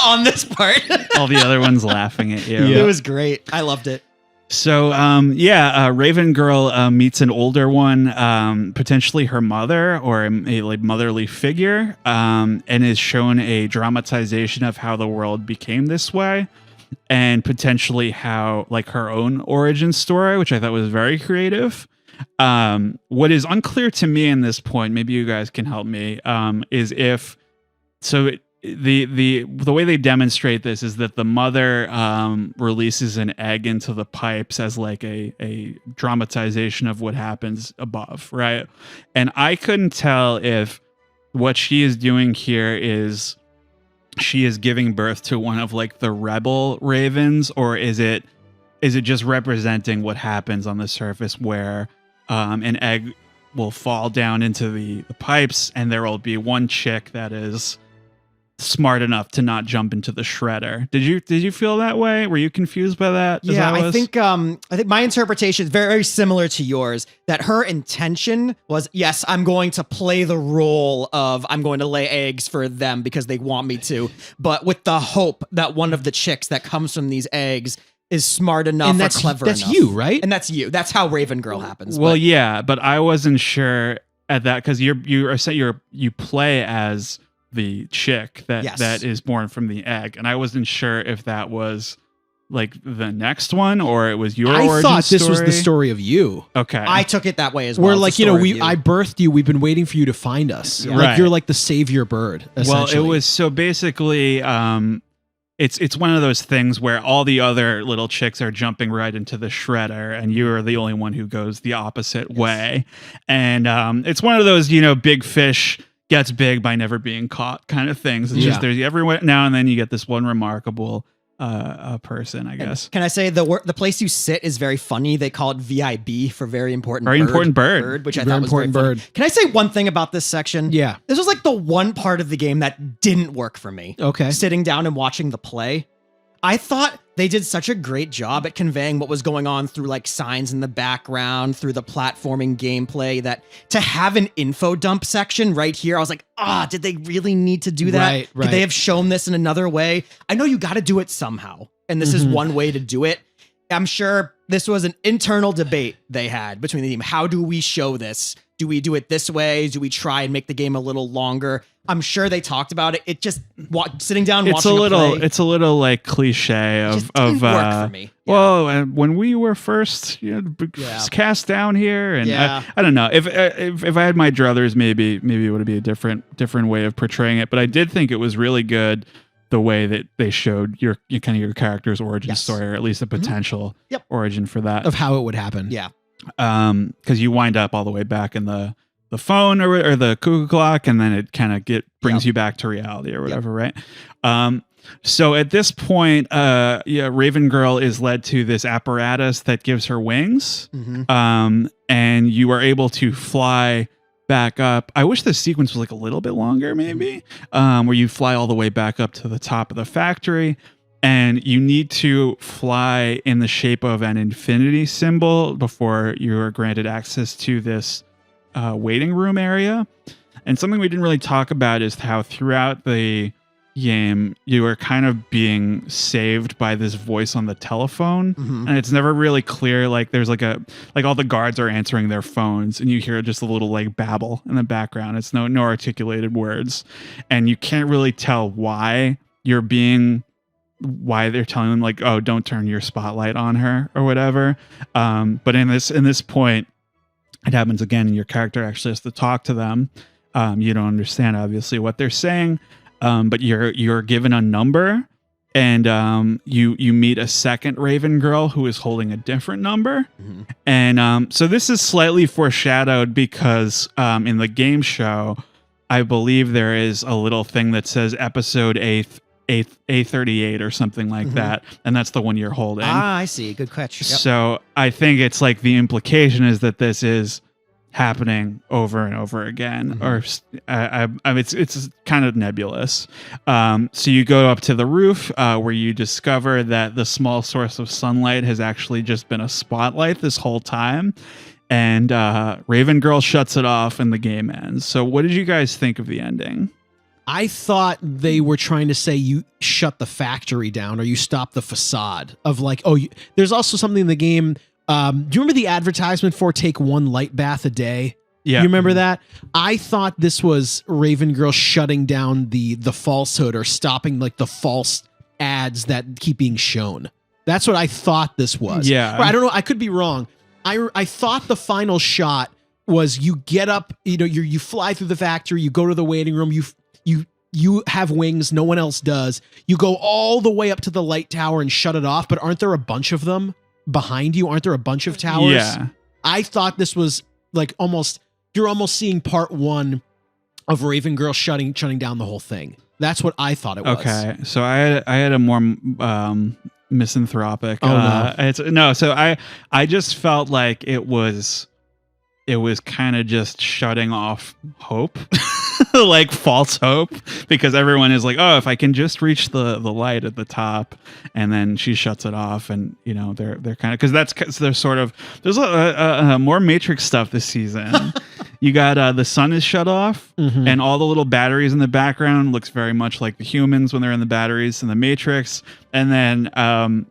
on this part. All the other ones laughing at you. It was great. I loved it. So, Raven Girl meets an older one, potentially her mother or a like motherly figure, and is shown a dramatization of how the world became this way, and potentially how like her own origin story, which I thought was very creative. What is unclear to me in this point, maybe you guys can help me, is if so. The way they demonstrate this is that the mother releases an egg into the pipes as like a dramatization of what happens above, right? And I couldn't tell if what she is doing here is she is giving birth to one of like the rebel ravens, or is it just representing what happens on the surface where an egg will fall down into the pipes and there will be one chick that is smart enough to not jump into the shredder. Did you feel that way? Were you confused by that? Yeah, I think my interpretation is very, very similar to yours, that her intention was, yes, I'm going to play the role of I'm going to lay eggs for them because they want me to, but with the hope that one of the chicks that comes from these eggs is smart enough And or clever enough. That's you, right? And that's you. That's how Raven Girl happens. Well, but yeah, but I wasn't sure at that because you play as the chick that is born from the egg, and I wasn't sure if that was like the next one or it was your I origin thought this was story. the story of you. Okay, I took it that way as well. Where It's like, the story of I birthed you. We've been waiting for you to find us. Yeah. Like Right. you're like the savior bird. well, Essentially. it was so basically. It's one of those things where all the other little chicks are jumping right into the shredder, and you are the only one who goes the opposite way. And it's one of those, big fish gets big by never being caught kind of things. It's just there's every now and then you get this one remarkable person, I guess. Can I say the place you sit is very funny? They call it VIB for very important Very important bird. which I Very thought was very important funny. bird. Can I say one thing about this section? Yeah. This was like the one part of the game that didn't work for me. Okay. Sitting down and watching the play. I thought they did such a great job at conveying what was going on through like signs in the background, through the platforming gameplay, that to have an info dump section right here, I was like, did they really need to do that? Right. Could they have shown this in another way? I know you got to do it somehow, and this is one way to do it. I'm sure this was an internal debate they had between the team. How do we show this? Do we do it this way? Do we try and make the game a little longer? I'm sure they talked about it. It just sitting down watching play, It's a little like cliche just of didn't work for me. Yeah. Well, and when we were first cast down here, and I don't know if I had my druthers, maybe it would be a different way of portraying it. But I did think it was really good the way that they showed your character's origin story, or at least a potential origin for that Of how it would happen. Yeah. Because you wind up all the way back in the phone or the cuckoo clock, and then it kind of brings you back to reality or whatever, right? So at this point, Raven Girl is led to this apparatus that gives her wings, and you are able to fly back up. I wish this sequence was like a little bit longer, maybe, where you fly all the way back up to the top of the factory. And you need to fly in the shape of an infinity symbol before you are granted access to this waiting room area. And something we didn't really talk about is how throughout the game you are kind of being saved by this voice on the telephone, and it's never really clear. Like there's like all the guards are answering their phones, and you hear just a little like babble in the background. It's no articulated words, and you can't really tell why they're telling them like, oh, don't turn your spotlight on her or whatever. But in this point, it happens again, and your character actually has to talk to them. You don't understand obviously what they're saying, but you're given a number, and you meet a second Raven Girl who is holding a different number. And so this is slightly foreshadowed because in the game show, I believe there is a little thing that says episode 8 A38 or something like that, and that's the one you're holding. I see. Good catch. Yep. So I think it's like the implication is that this is happening over and over again, or it's kind of nebulous. So you go up to the roof where you discover that the small source of sunlight has actually just been a spotlight this whole time, and Raven Girl shuts it off and the game ends. So what did you guys think of the ending? I thought they were trying to say you shut the factory down or you stop the facade of like, there's also something in the game. Do you remember the advertisement for take one light bath a day? Yeah. You remember that? I thought this was Raven Girl shutting down the falsehood or stopping like the false ads that keep being shown. That's what I thought this was. Yeah. Or I don't know. I could be wrong. I thought the final shot was you get up, you fly through the factory, you go to the waiting room, you have wings, no one else does. You go all the way up to the light tower and shut it off, but aren't there a bunch of them behind you? Aren't there a bunch of towers? Yeah. I thought this was like you're almost seeing part one of Raven Girl shutting down the whole thing. That's what I thought it was. Okay. So I had a more misanthropic. So I just felt like it was kind of just shutting off hope. like false hope, because everyone is like, oh, if I can just reach the light at the top, and then she shuts it off, and you know they're kind of, because they're sort of, there's a more Matrix stuff this season. You got the sun is shut off, and all the little batteries in the background looks very much like the humans when they're in the batteries in the Matrix. And then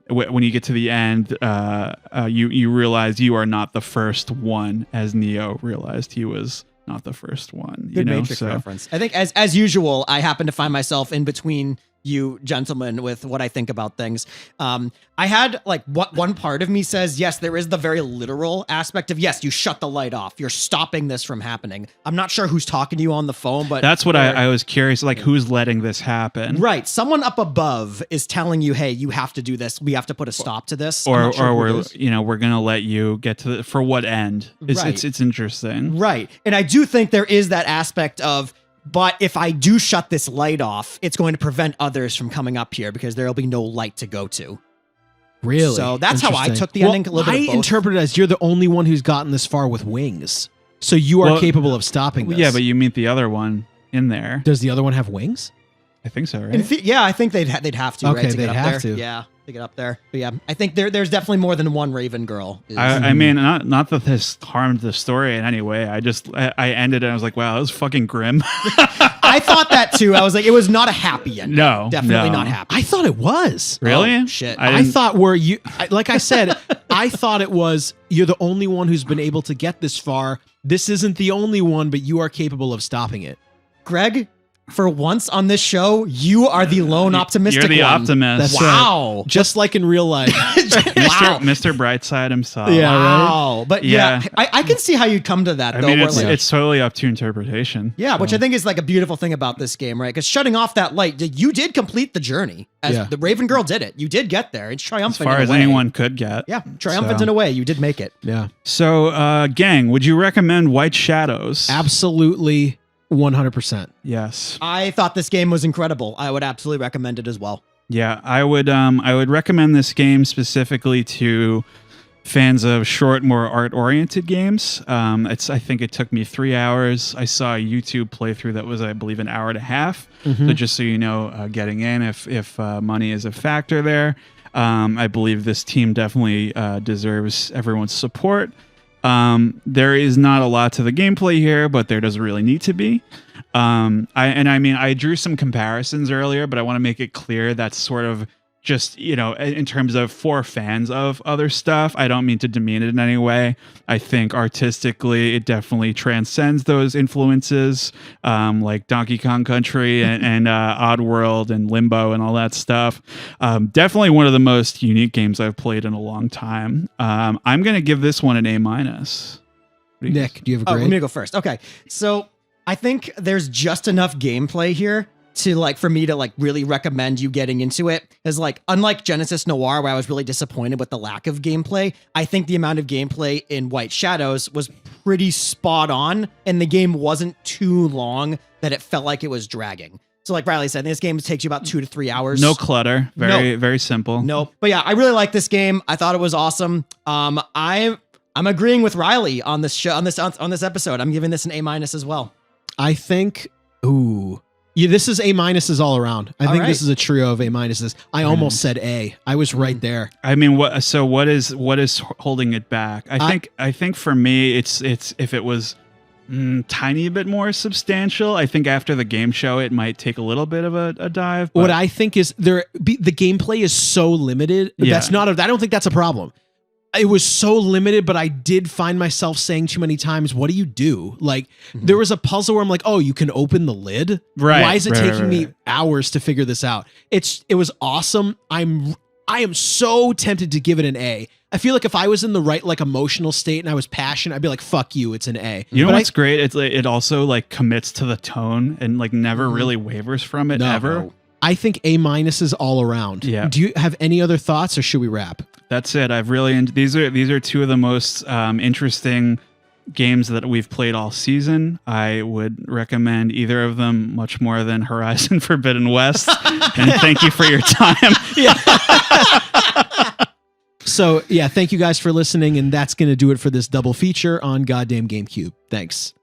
when you get to the end, you realize you are not the first one, as Neo realized he was not the first one. Good Matrix reference. I think as usual, I happen to find myself in between you gentlemen with what I think about things. I had like one part of me says, yes, there is the very literal aspect of, yes, you shut the light off. You're stopping this from happening. I'm not sure who's talking to you on the phone, but that's what I was curious, like who's letting this happen? Right. Someone up above is telling you, hey, you have to do this. We have to put a stop to this. Or we're going to let you get to for what end? Right. It's interesting. Right. And I do think there is that aspect of, but if I do shut this light off, it's going to prevent others from coming up here because there will be no light to go to. Really? So that's how I took the ending. A little bit of both. Interpret it as you're the only one who's gotten this far with wings. So you are capable of stopping this. Yeah, but you meet the other one in there. Does the other one have wings? I think so, right? Yeah, I think they'd have to. Okay, right, to they'd get up have there. to. Yeah, to get up there. But yeah, I think there's definitely more than one Raven girl. I mean, not that this harmed the story in any way. I ended it and I was like, wow, that was fucking grim. I thought that too. I was like, it was not a happy ending. No, definitely not happy. I thought it was. Really? Oh, shit. I thought like I said, I thought it was, you're the only one who's been able to get this far. This isn't the only one, but you are capable of stopping it. Greg, for once on this show, you are the lone optimistic You're the one. optimist. That's wow. Right. Just like in real life. Wow. Mr. Brightside himself. Yeah. Wow. Right? But yeah, I can see how you'd come to that, I though. mean, where, it's totally up to interpretation. Yeah, which I think is like a beautiful thing about this game, right? Because shutting off that light, you did complete the journey. As the Raven Girl did it. You did get there. It's triumphant. As far as anyone could get. Yeah, triumphant in a way. You did make it. Yeah. So, gang, would you recommend White Shadows? Absolutely. 100%. Yes. I thought this game was incredible. I would absolutely recommend it as well. Yeah, I would recommend this game specifically to fans of short, more art-oriented games. I think it took me 3 hours. I saw a YouTube playthrough that was, I believe, an hour and a half. So just so you know, getting in, if money is a factor there, I believe this team definitely deserves everyone's support. There is not a lot to the gameplay here, but there doesn't really need to be. I drew some comparisons earlier, but I want to make it clear that's sort of just, in terms of for fans of other stuff. I don't mean to demean it in any way. I think artistically, it definitely transcends those influences, like Donkey Kong Country and Oddworld and Limbo and all that stuff. Definitely one of the most unique games I've played in a long time. I'm going to give this one an A-. Nick, do you have a grade? Let me go first. Okay, so I think there's just enough gameplay here for me to really recommend you getting into it. As unlike Genesis Noir, where I was really disappointed with the lack of gameplay, I think the amount of gameplay in White Shadows was pretty spot on, and the game wasn't too long that it felt like it was dragging. So like Riley said, this game takes you about 2 to 3 hours. No clutter. Very simple. Nope. But yeah, I really like this game. I thought it was awesome. I'm agreeing with Riley on this show, on this episode. I'm giving this an A- as well. I think, this is A- all around. I think this is a trio of A-. I almost said A. I was right there. I mean, what is holding it back? I think for me, it's if it was tiny bit more substantial, I think after the game show, it might take a little bit of a dive. But what I think is the gameplay is so limited. Yeah. I don't think that's a problem. It was so limited, but I did find myself saying too many times, what do you do? There was a puzzle where I'm like, oh, you can open the lid? Right. Why is it taking me hours to figure this out? It was awesome. I am so tempted to give it an A. I feel like if I was in the right emotional state and I was passionate, I'd be like, fuck you, it's an A. You know what's great? It also commits to the tone and never really wavers from it ever. I think A- all around. Yeah. Do you have any other thoughts or should we wrap? That's it. I've really these are two of the most interesting games that we've played all season. I would recommend either of them much more than Horizon Forbidden West. And thank you for your time. Yeah. So yeah, thank you guys for listening, and that's gonna do it for this double feature on Goddamn GameCube. Thanks.